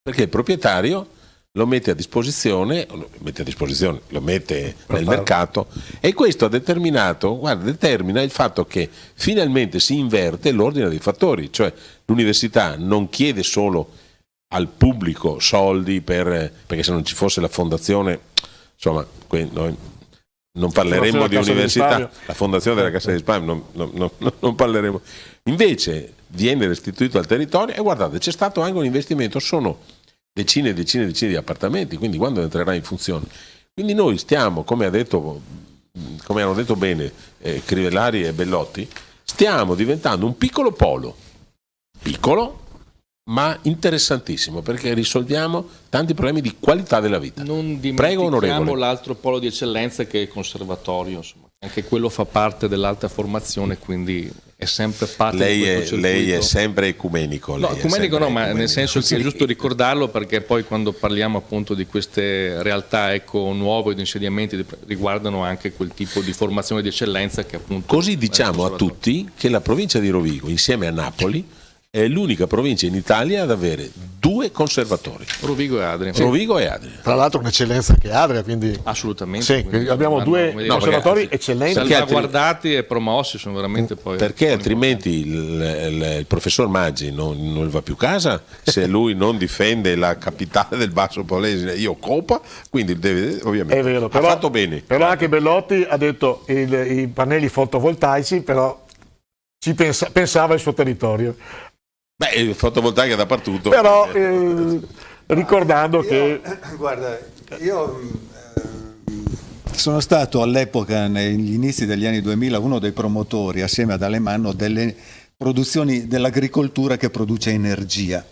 perché il proprietario lo mette a disposizione, lo mette nel mercato, e questo determina il fatto che finalmente si inverte l'ordine dei fattori, cioè l'università non chiede solo al pubblico soldi perché se non ci fosse la fondazione, insomma, noi non parleremo di università, la fondazione della Cassa di Risparmio non parleremo. Invece viene restituito al territorio e guardate, c'è stato anche un investimento, sono decine e decine e decine di appartamenti, quindi quando entrerà in funzione. Quindi noi stiamo, come hanno detto bene Crivellari e Bellotti, stiamo diventando un piccolo polo, piccolo ma interessantissimo, perché risolviamo tanti problemi di qualità della vita. Non Prego, onorevole. dimentichiamo l'altro polo di eccellenza che è il conservatorio, insomma. Anche quello fa parte dell'alta formazione, quindi è sempre parte di Lei questo è, circuito. lei è sempre ecumenico. No, lei è ecumenico sempre no, ma ecumenico. nel senso che è giusto ricordarlo, perché poi quando parliamo appunto di queste realtà nuove, di insediamenti, riguardano anche quel tipo di formazione di eccellenza che appunto... Così diciamo a tutti che la provincia di Rovigo, insieme a Napoli, è l'unica provincia in Italia ad avere 2 conservatori. Rovigo e Adria. Rovigo e Adria. Tra l'altro un'eccellenza che Adria, quindi Assolutamente. sì, quindi abbiamo due come dire, conservatori eccellenti. salvaguardati e promossi sono veramente poi... Perché altrimenti il professor Maggi non va più a casa se lui non difende la capitale del Basso Polesine. Io Copa, quindi deve, ovviamente È vero, ha però, fatto bene. però anche Bellotti ha detto i pannelli fotovoltaici, però pensava al suo territorio. Beh, fotovoltaica dappertutto. Però ricordando che... Guarda, io sono stato all'epoca, negli inizi degli anni 2000, uno dei promotori, assieme ad Alemanno, delle produzioni dell'agricoltura che produce energia.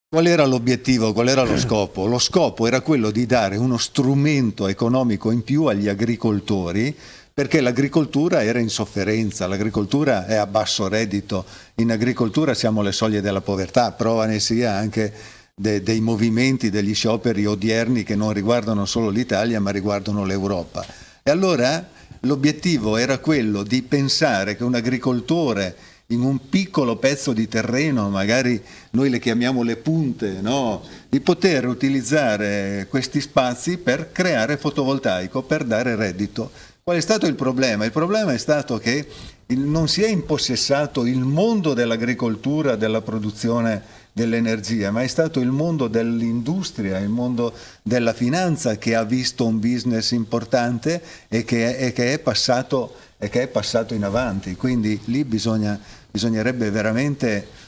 Qual era l'obiettivo? Qual era lo scopo? Lo scopo era quello di dare uno strumento economico in più agli agricoltori, perché l'agricoltura era in sofferenza, l'agricoltura è a basso reddito, in agricoltura siamo alle soglie della povertà, prova ne sia anche dei movimenti, degli scioperi odierni che non riguardano solo l'Italia ma riguardano l'Europa. E allora l'obiettivo era quello di pensare che un agricoltore in un piccolo pezzo di terreno, magari noi le chiamiamo le punte, no? Di poter utilizzare questi spazi per creare fotovoltaico, per dare reddito. Qual è stato il problema? Il problema è stato che non si è impossessato il mondo dell'agricoltura, della produzione dell'energia, ma è stato il mondo dell'industria, il mondo della finanza che ha visto un business importante e che è passato in avanti. Quindi lì bisognerebbe veramente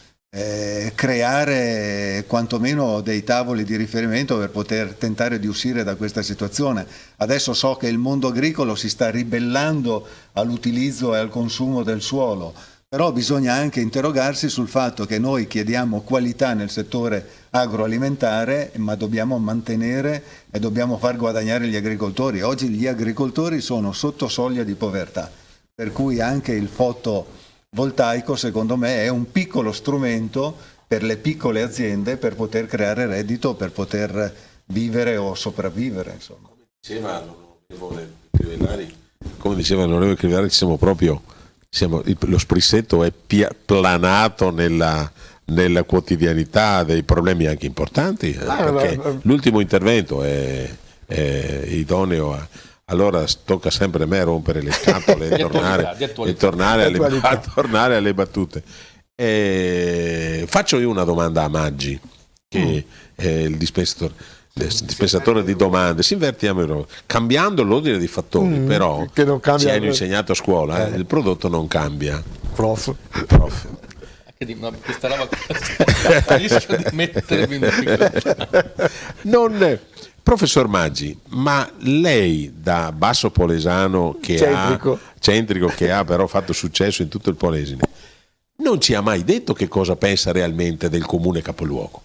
creare quantomeno dei tavoli di riferimento per poter tentare di uscire da questa situazione. Adesso so che il mondo agricolo si sta ribellando all'utilizzo e al consumo del suolo, però bisogna anche interrogarsi sul fatto che noi chiediamo qualità nel settore agroalimentare, ma dobbiamo mantenere e dobbiamo far guadagnare gli agricoltori. Oggi gli agricoltori sono sotto soglia di povertà, per cui anche il fotovoltaico secondo me è un piccolo strumento per le piccole aziende per poter creare reddito, per poter vivere o sopravvivere, insomma. Come diceva l'onorevole Crivellari, lo sprissetto è planato nella quotidianità dei problemi anche importanti, perché l'ultimo intervento è idoneo a... Allora tocca sempre a me rompere le scatole e tornare alle battute. Faccio io una domanda a Maggi, che è il dispensatore di domande. Si invertiamo, cambiando l'ordine di fattori, però che non cambia, ci hanno insegnato a scuola, il prodotto non cambia. Prof. Questa roba rischio di mettermi in difficoltà. Professor Maggi, ma lei da Basso Polesano centrico che ha però fatto successo in tutto il Polesine, non ci ha mai detto che cosa pensa realmente del comune capoluogo?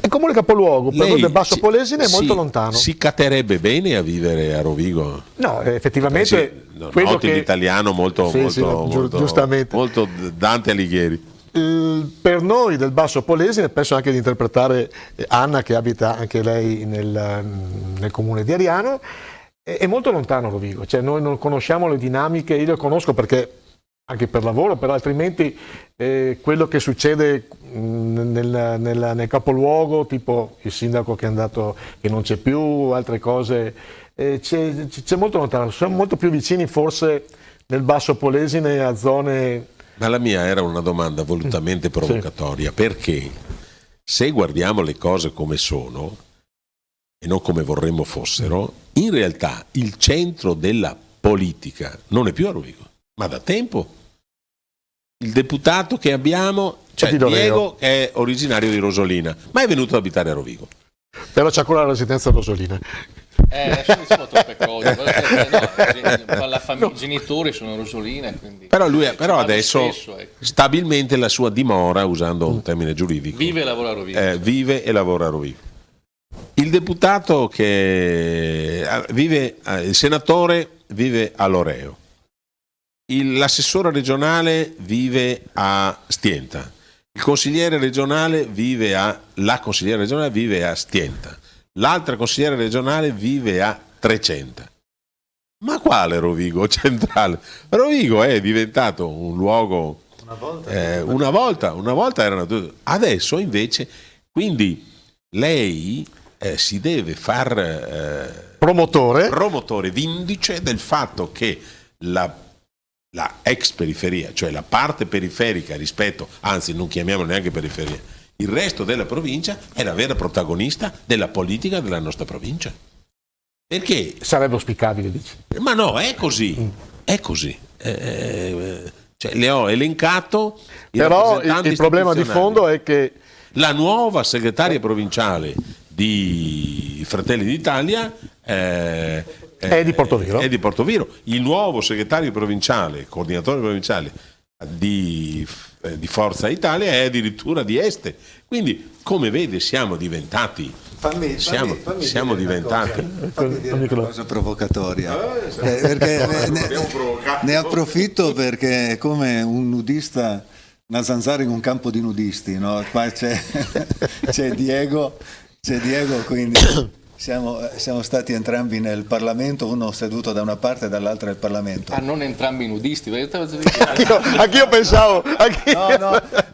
Il comune capoluogo per noi del Basso Polesine è molto lontano. Si caterebbe bene a vivere a Rovigo? No, effettivamente noti l'italiano molto giustamente. Molto Dante Alighieri. Per noi del Basso Polesine, penso anche di interpretare Anna, che abita anche lei nel comune di Ariano, è molto lontano Rovigo, cioè noi non conosciamo le dinamiche. Io le conosco perché anche per lavoro, però altrimenti quello che succede nel capoluogo, tipo il sindaco che è andato, che non c'è più, altre cose, c'è molto lontano. Siamo molto più vicini forse nel Basso Polesine a zone... Ma la mia era una domanda volutamente provocatoria, perché se guardiamo le cose come sono e non come vorremmo fossero, in realtà il centro della politica non è più a Rovigo, ma da tempo. Il deputato che abbiamo, cioè Diego, che è originario di Rosolina, ma è venuto ad abitare a Rovigo. Però c'è ancora la residenza a Rosolina. Adesso diciamo troppe cose. I genitori sono Rosolina, quindi però adesso stesso, ecco. Stabilmente la sua dimora, usando un termine giuridico, vive e lavora a Rovigo. Vive e lavora a Rovigo. Il deputato che vive, il senatore vive a Loreo. l'assessore regionale vive a Stienta, il consigliere regionale la consigliera regionale vive a Stienta, l'altra consigliera regionale vive a Trecenta. Ma quale Rovigo centrale? Rovigo è diventato un luogo. Una volta erano tutti. Adesso invece, quindi lei si deve far promotore vindice del fatto che la ex periferia, cioè la parte periferica rispetto, anzi non chiamiamola neanche periferia, il resto della provincia è la vera protagonista della politica della nostra provincia. Perché? Sarebbe auspicabile, dici. Ma no, è così. Cioè, le ho elencato. Però il problema di fondo è che la nuova segretaria provinciale di Fratelli d'Italia è di Portoviro. Il nuovo segretario provinciale, coordinatore provinciale di Forza Italia è addirittura di Este. Quindi, come vede, siamo diventati. Siamo diventati. Fammi dire una cosa provocatoria. Perché ne approfitto perché come un nudista, una zanzara in un campo di nudisti, no? Qua c'è Diego, quindi siamo stati entrambi nel Parlamento, uno seduto da una parte e dall'altra del Parlamento. Non entrambi nudisti, anch'io pensavo.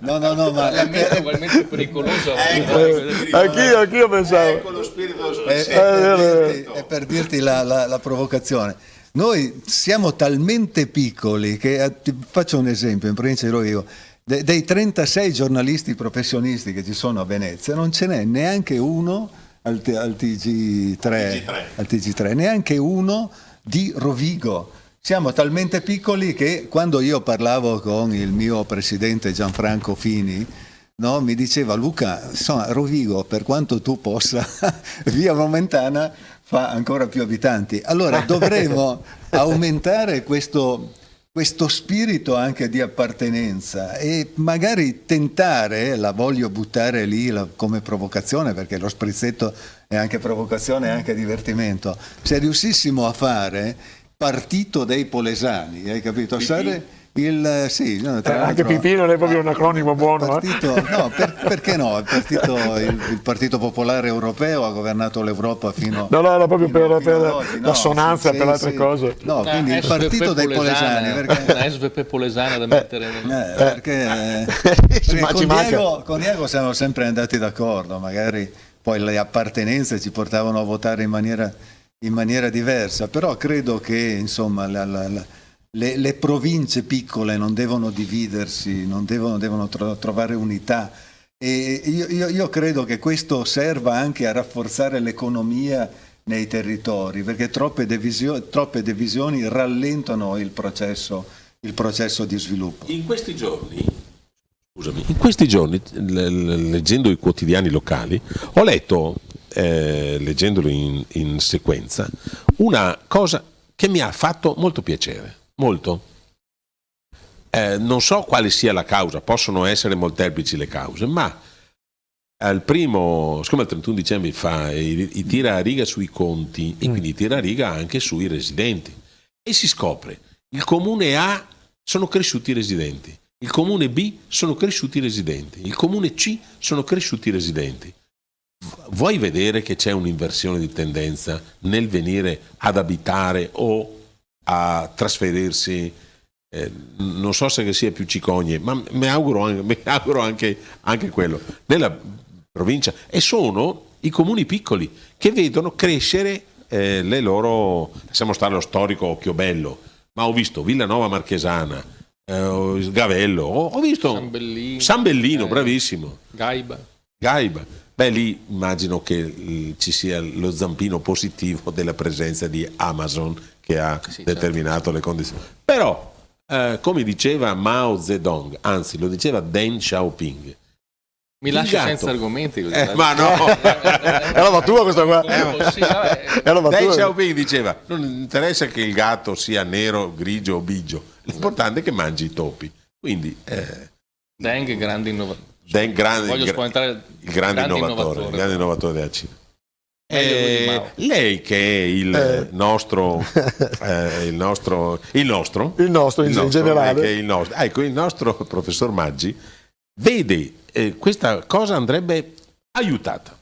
No, ma è ugualmente pericoloso. Anch'io pensavo. Ecco lo spirito È per dirti la provocazione. Noi siamo talmente piccoli che, ti faccio un esempio, in provincia di Rovigo, dei 36 giornalisti professionisti che ci sono a Venezia, non ce n'è neanche uno al TG3, neanche uno di Rovigo. Siamo talmente piccoli che quando io parlavo con il mio presidente Gianfranco Fini, no, mi diceva: Luca, insomma, Rovigo, per quanto tu possa, via Momentana fa ancora più abitanti. Allora dovremo aumentare questo spirito anche di appartenenza e magari tentare, la voglio buttare lì come provocazione, perché lo sprizzetto è anche provocazione, è anche divertimento, se riuscissimo a fare partito dei polesani, hai capito? Anche Pipì non è proprio un acronimo buono. No, perché no? Il Partito Popolare Europeo ha governato l'Europa fino No, era proprio per l'assonanza, per altre cose. No, quindi il Partito dei polesani. Una SVP polesana da mettere perché con Diego siamo sempre andati d'accordo, magari poi le appartenenze ci portavano a votare in maniera diversa, però credo che insomma le province piccole non devono dividersi, non devono trovare unità, e io credo che questo serva anche a rafforzare l'economia nei territori, perché troppe divisioni rallentano il processo di sviluppo. In questi giorni, leggendo i quotidiani locali, ho letto, leggendolo in sequenza, una cosa che mi ha fatto molto piacere. Molto. Non so quale sia la causa, possono essere molteplici le cause, ma siccome il 31 dicembre i tira a riga sui conti e quindi tira a riga anche sui residenti, e si scopre il comune A sono cresciuti i residenti, il comune B sono cresciuti i residenti, il comune C sono cresciuti i residenti. Vuoi vedere che c'è un'inversione di tendenza nel venire ad abitare o a trasferirsi, non so se sia più cicogne, ma mi auguro anche quello, nella provincia, e sono i comuni piccoli che vedono crescere le loro, lasciamo stare lo storico Occhiobello, ma ho visto Villanova Marchesana, Gavello, ho visto San Bellino, bravissimo, Gaiba. Beh, lì immagino che ci sia lo zampino positivo della presenza di Amazon che ha determinato le condizioni. Però, come diceva Mao Zedong, anzi lo diceva Deng Xiaoping. Mi lasci senza argomenti così. Ma no! È roba tua questa qua. Deng Xiaoping diceva: non interessa che il gatto sia nero, grigio o bigio, l'importante è che mangi i topi. Quindi Deng, grande innovatore. Il grande innovatore della Cina. Lei che è il nostro in generale. Che è il nostro professor Maggi vede questa cosa andrebbe aiutata.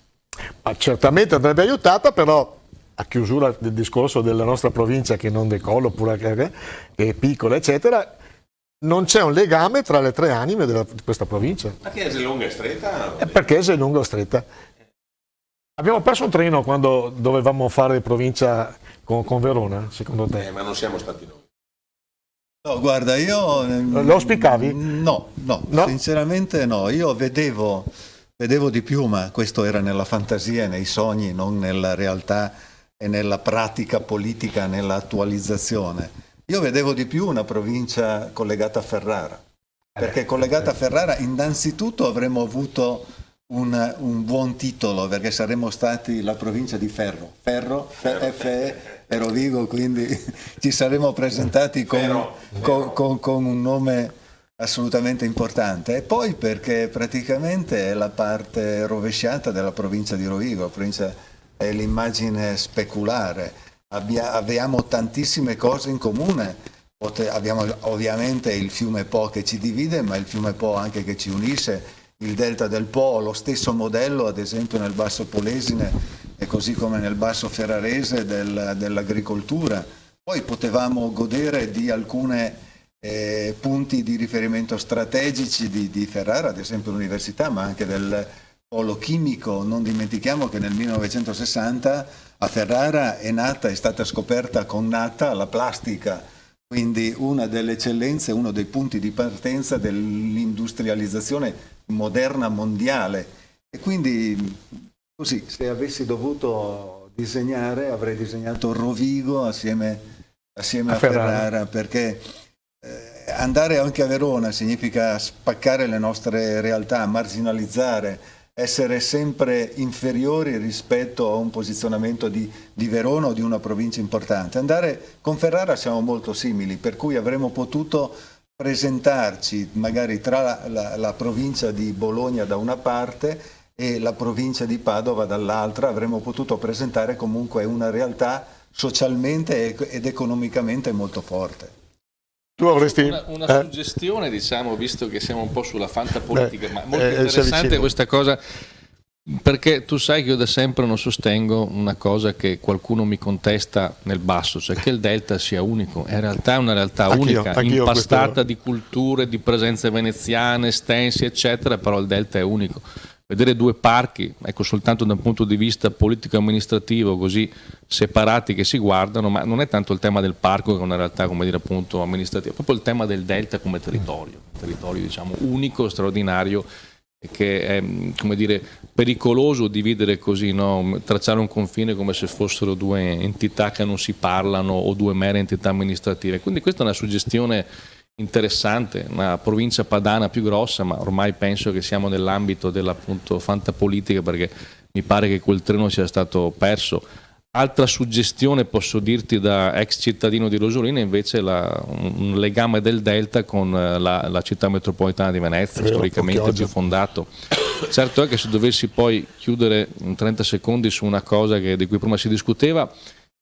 Ma certamente andrebbe aiutata, però a chiusura del discorso della nostra provincia che non decolla, oppure che è piccola, eccetera, non c'è un legame tra le tre anime di questa provincia. Perché è lunga e stretta? Perché è lunga o stretta. Abbiamo perso un treno quando dovevamo fare provincia con Verona, secondo te? Ma non siamo stati noi. No, guarda, io... Lo auspicavi? No, sinceramente no. Io vedevo di più, ma questo era nella fantasia e nei sogni, non nella realtà e nella pratica politica, nell'attualizzazione. Io vedevo di più una provincia collegata a Ferrara, perché collegata a Ferrara innanzitutto avremmo avuto un buon titolo, perché saremmo stati la provincia di Ferro, FE e Rovigo, quindi ci saremmo presentati con un nome assolutamente importante. E poi perché praticamente è la parte rovesciata della provincia di Rovigo, la provincia è l'immagine speculare, abbiamo tantissime cose in comune. Abbiamo ovviamente il fiume Po che ci divide, ma il fiume Po anche che ci unisce, il delta del Po, lo stesso modello ad esempio nel Basso Polesine e così come nel Basso Ferrarese dell'agricoltura. Poi potevamo godere di alcune punti di riferimento strategici di Ferrara, ad esempio l'università, ma anche del polo chimico. Non dimentichiamo che nel 1960 a Ferrara è stata scoperta con Nata la plastica, quindi una delle eccellenze, uno dei punti di partenza dell'industrializzazione moderna mondiale. E quindi così, se avessi dovuto disegnare, avrei disegnato Rovigo assieme a Ferrara, perché andare anche a Verona significa spaccare le nostre realtà, marginalizzare, essere sempre inferiori rispetto a un posizionamento di Verona o di una provincia importante. Andare con Ferrara siamo molto simili, per cui avremmo potuto presentarci magari tra la provincia di Bologna da una parte e la provincia di Padova dall'altra, avremmo potuto presentare comunque una realtà socialmente ed economicamente molto forte. Tu avresti una suggestione, diciamo, visto che siamo un po' sulla fantapolitica, ma molto interessante questa cosa, perché tu sai che io da sempre non sostengo una cosa che qualcuno mi contesta nel basso, cioè che il delta sia unico. In realtà è una realtà unica, impastata di culture, di presenze veneziane, stensi, eccetera, però il delta è unico. Vedere due parchi, ecco, soltanto da un punto di vista politico-amministrativo, così separati che si guardano, ma non è tanto il tema del parco che è una realtà, come dire, appunto amministrativa, è proprio il tema del delta come territorio, diciamo unico, straordinario, e che è, come dire, pericoloso dividere così, no? Tracciare un confine come se fossero due entità che non si parlano o due mere entità amministrative. Quindi questa è una suggestione interessante, una provincia padana più grossa, ma ormai penso che siamo nell'ambito della appunto fantapolitica, perché mi pare che quel treno sia stato perso. Altra suggestione posso dirti da ex cittadino di Rosolina invece un legame del delta con la città metropolitana di Venezia, storicamente più fondato. Certo è che se dovessi poi chiudere in 30 secondi su una cosa di cui prima si discuteva,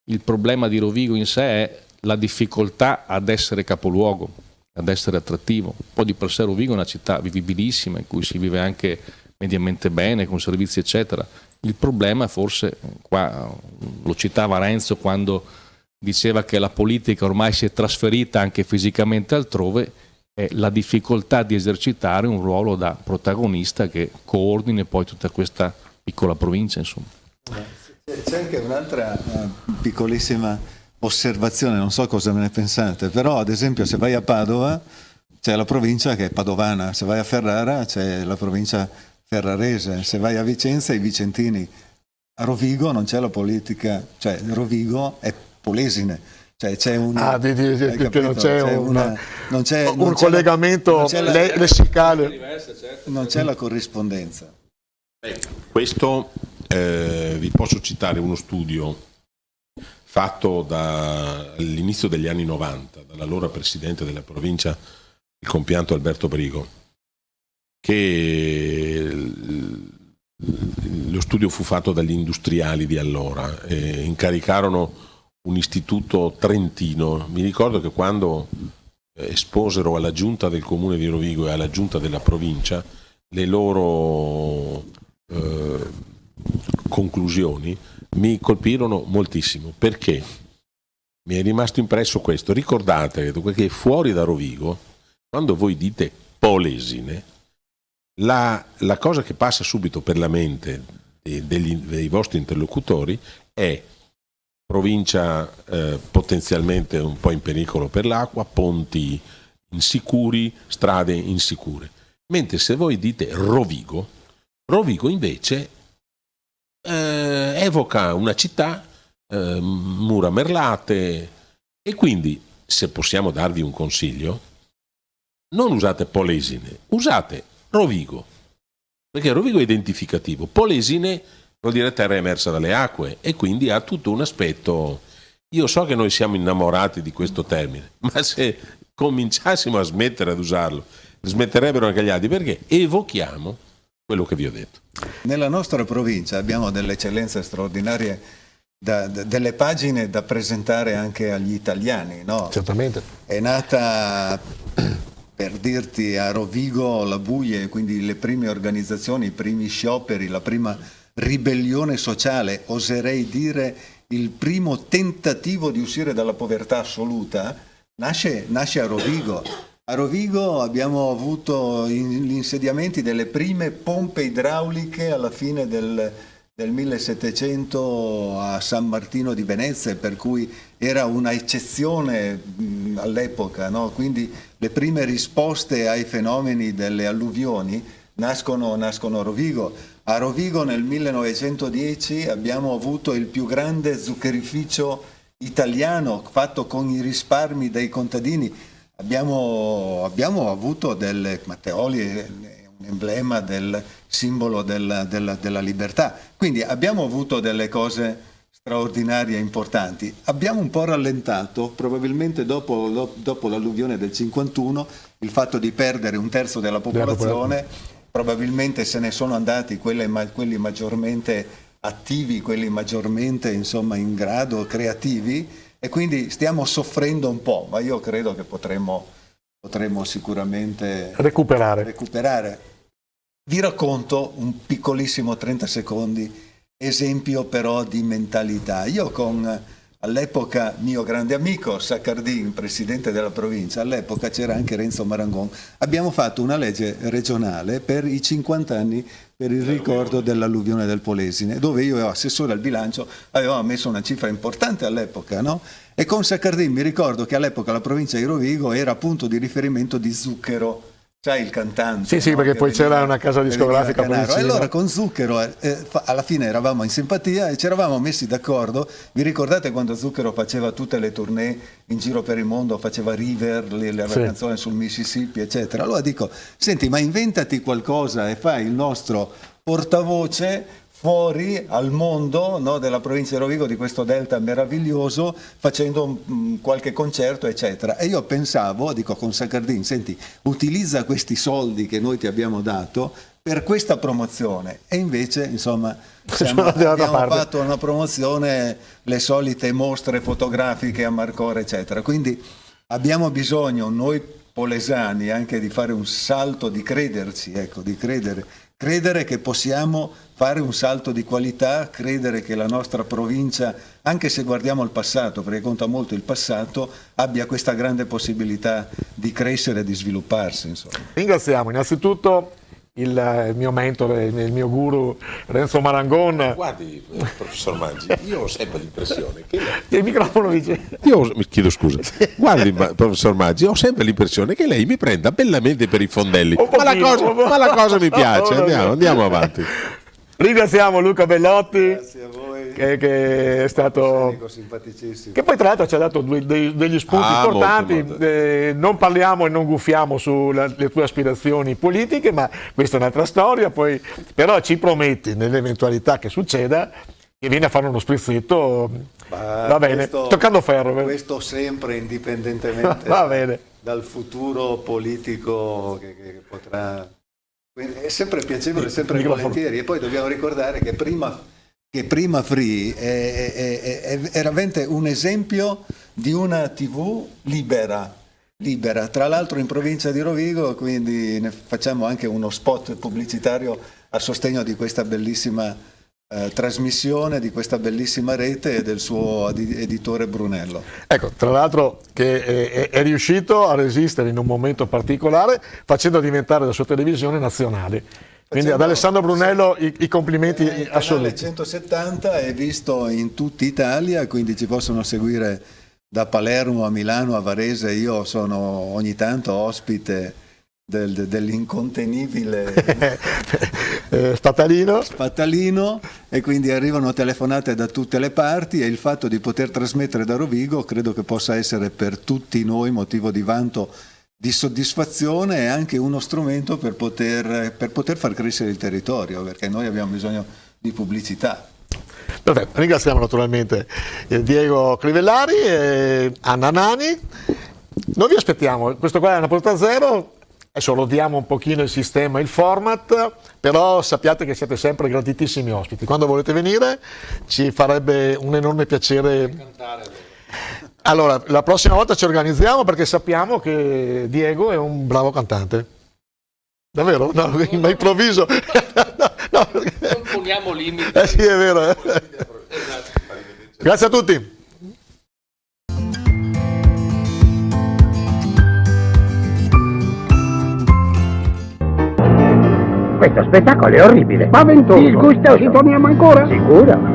il problema di Rovigo in sé è la difficoltà ad essere capoluogo, ad essere attrattivo. Poi di per sé Rovigo è una città vivibilissima in cui si vive anche mediamente bene, con servizi eccetera. Il problema forse, qua lo citava Renzo quando diceva che la politica ormai si è trasferita anche fisicamente altrove, è la difficoltà di esercitare un ruolo da protagonista che coordini poi tutta questa piccola provincia, insomma. C'è anche un'altra piccolissima osservazione, non so cosa me ne pensate, però ad esempio se vai a Padova c'è la provincia che è padovana, se vai a Ferrara c'è la provincia ferrarese, se vai a Vicenza i vicentini. A Rovigo non c'è la politica, cioè Rovigo è polesine, cioè c'è un collegamento lessicale, non c'è la corrispondenza. Questo vi posso citare uno studio fatto all'inizio degli anni 90 dall'allora presidente della provincia, il compianto Alberto Brigo, che lo studio studio fu fatto dagli industriali di allora, incaricarono un istituto trentino. Mi ricordo che quando esposero alla giunta del comune di Rovigo e alla giunta della provincia le loro conclusioni, mi colpirono moltissimo, perché mi è rimasto impresso questo: ricordate che fuori da Rovigo, quando voi dite Polesine, la cosa che passa subito per la mente dei vostri interlocutori è provincia potenzialmente un po' in pericolo per l'acqua, ponti insicuri, strade insicure. Mentre se voi dite Rovigo invece evoca una città, mura merlate, e quindi, se possiamo darvi un consiglio, non usate Polesine, usate Rovigo, perché Rovigo è identificativo. Polesine vuol dire terra emersa dalle acque, e quindi ha tutto un aspetto. Io so che noi siamo innamorati di questo termine, ma se cominciassimo a smettere ad usarlo, smetterebbero anche gli altri, perché evochiamo quello che vi ho detto. Nella nostra provincia abbiamo delle eccellenze straordinarie, delle pagine da presentare anche agli italiani, no? Certamente. È nata, per dirti, a Rovigo la Buie, quindi le prime organizzazioni, i primi scioperi, la prima ribellione sociale, oserei dire il primo tentativo di uscire dalla povertà assoluta, nasce a Rovigo. A Rovigo abbiamo avuto gli insediamenti delle prime pompe idrauliche alla fine del 1700 a San Martino di Venezia, per cui era una eccezione all'epoca, no? Quindi le prime risposte ai fenomeni delle alluvioni nascono a Rovigo. A Rovigo nel 1910 abbiamo avuto il più grande zuccherificio italiano fatto con i risparmi dei contadini. Abbiamo avuto delle Matteoli, un emblema del simbolo della libertà. Quindi abbiamo avuto delle cose straordinarie e importanti. Abbiamo un po' rallentato, probabilmente dopo l'alluvione del 51, il fatto di perdere un terzo della popolazione, probabilmente se ne sono andati quelli maggiormente attivi, quelli maggiormente in grado, creativi, e quindi stiamo soffrendo un po', ma io credo che potremmo sicuramente recuperare. Vi racconto un piccolissimo 30 secondi, esempio però di mentalità. Io con all'epoca mio grande amico Saccardin, presidente della provincia, all'epoca c'era anche Renzo Marangon, abbiamo fatto una legge regionale per i 50 anni per il ricordo dell'alluvione del Polesine, dove io ero assessore al bilancio, avevamo messo una cifra importante all'epoca, no? E con Saccardin mi ricordo che all'epoca la provincia di Rovigo era punto di riferimento di Zucchero, sai, il cantante. Sì, no? perché poi c'era una casa discografica poi vicino. E allora con Zucchero alla fine eravamo in simpatia e ci eravamo messi d'accordo. Vi ricordate quando Zucchero faceva tutte le tournée in giro per il mondo, faceva River, la canzone sul Mississippi, eccetera. Allora dico, senti, ma inventati qualcosa e fai il nostro portavoce fuori al mondo, no, della provincia di Rovigo, di questo delta meraviglioso, facendo qualche concerto, eccetera. E io pensavo, dico con Saccardin, senti, utilizza questi soldi che noi ti abbiamo dato per questa promozione. E invece, insomma, abbiamo fatto una promozione, le solite mostre fotografiche a Marcore, eccetera. Quindi abbiamo bisogno, noi polesani, anche di fare un salto, di crederci, ecco, di credere che possiamo fare un salto di qualità, credere che la nostra provincia, anche se guardiamo al passato, perché conta molto il passato, abbia questa grande possibilità di crescere e di svilupparsi. Insomma. Ringraziamo innanzitutto il mio mentore, il mio guru Renzo Marangon. Guardi, professor Maggi, io ho sempre l'impressione che il microfono dice. Io mi chiedo scusa. Guardi, professor Maggi, ho sempre l'impressione che lei mi prenda bellamente per i fondelli. Ma la cosa mi piace. Andiamo avanti. Ringraziamo Luca Bellotti. Grazie a voi. Che è stato simpaticissimo. Che poi tra l'altro ci ha dato degli spunti importanti. Molto. Non parliamo e non guffiamo sulle tue aspirazioni politiche, ma questa è un'altra storia. Poi, però ci prometti, nell'eventualità che succeda, che viene a fare uno sprizzetto. Va bene, toccando ferro. Questo sempre indipendentemente va bene. dal futuro politico che potrà Quindi è sempre piacevole, sempre volentieri. E poi dobbiamo ricordare che prima Free è veramente un esempio di una TV libera, tra l'altro in provincia di Rovigo, quindi ne facciamo anche uno spot pubblicitario a sostegno di questa bellissima trasmissione, di questa bellissima rete e del suo editore Brunello. Ecco, tra l'altro che è riuscito a resistere in un momento particolare facendo diventare la sua televisione nazionale. Quindi ad Alessandro Brunello i complimenti assoluti. Il 170 è visto in tutta Italia, quindi ci possono seguire da Palermo a Milano a Varese. Io sono ogni tanto ospite dell'incontenibile Spatalino, e quindi arrivano telefonate da tutte le parti, e il fatto di poter trasmettere da Rovigo credo che possa essere per tutti noi motivo di vanto, di soddisfazione, e anche uno strumento per poter far crescere il territorio, perché noi abbiamo bisogno di pubblicità. Perfetto, ringraziamo naturalmente Diego Crivellari e Anna Nani. Noi vi aspettiamo, questo qua è una porta zero. Adesso rodiamo un pochino il sistema, il format, però sappiate che siete sempre graditissimi ospiti. Quando volete venire ci farebbe un enorme piacere. Allora, la prossima volta ci organizziamo, perché sappiamo che Diego è un bravo cantante. Davvero? No, ma improvviso. No. Non poniamo limiti. Sì, è vero. Grazie a tutti. Questo spettacolo è orribile. Spaventoso. Disgustoso. Ci torniamo ancora? Sicuro.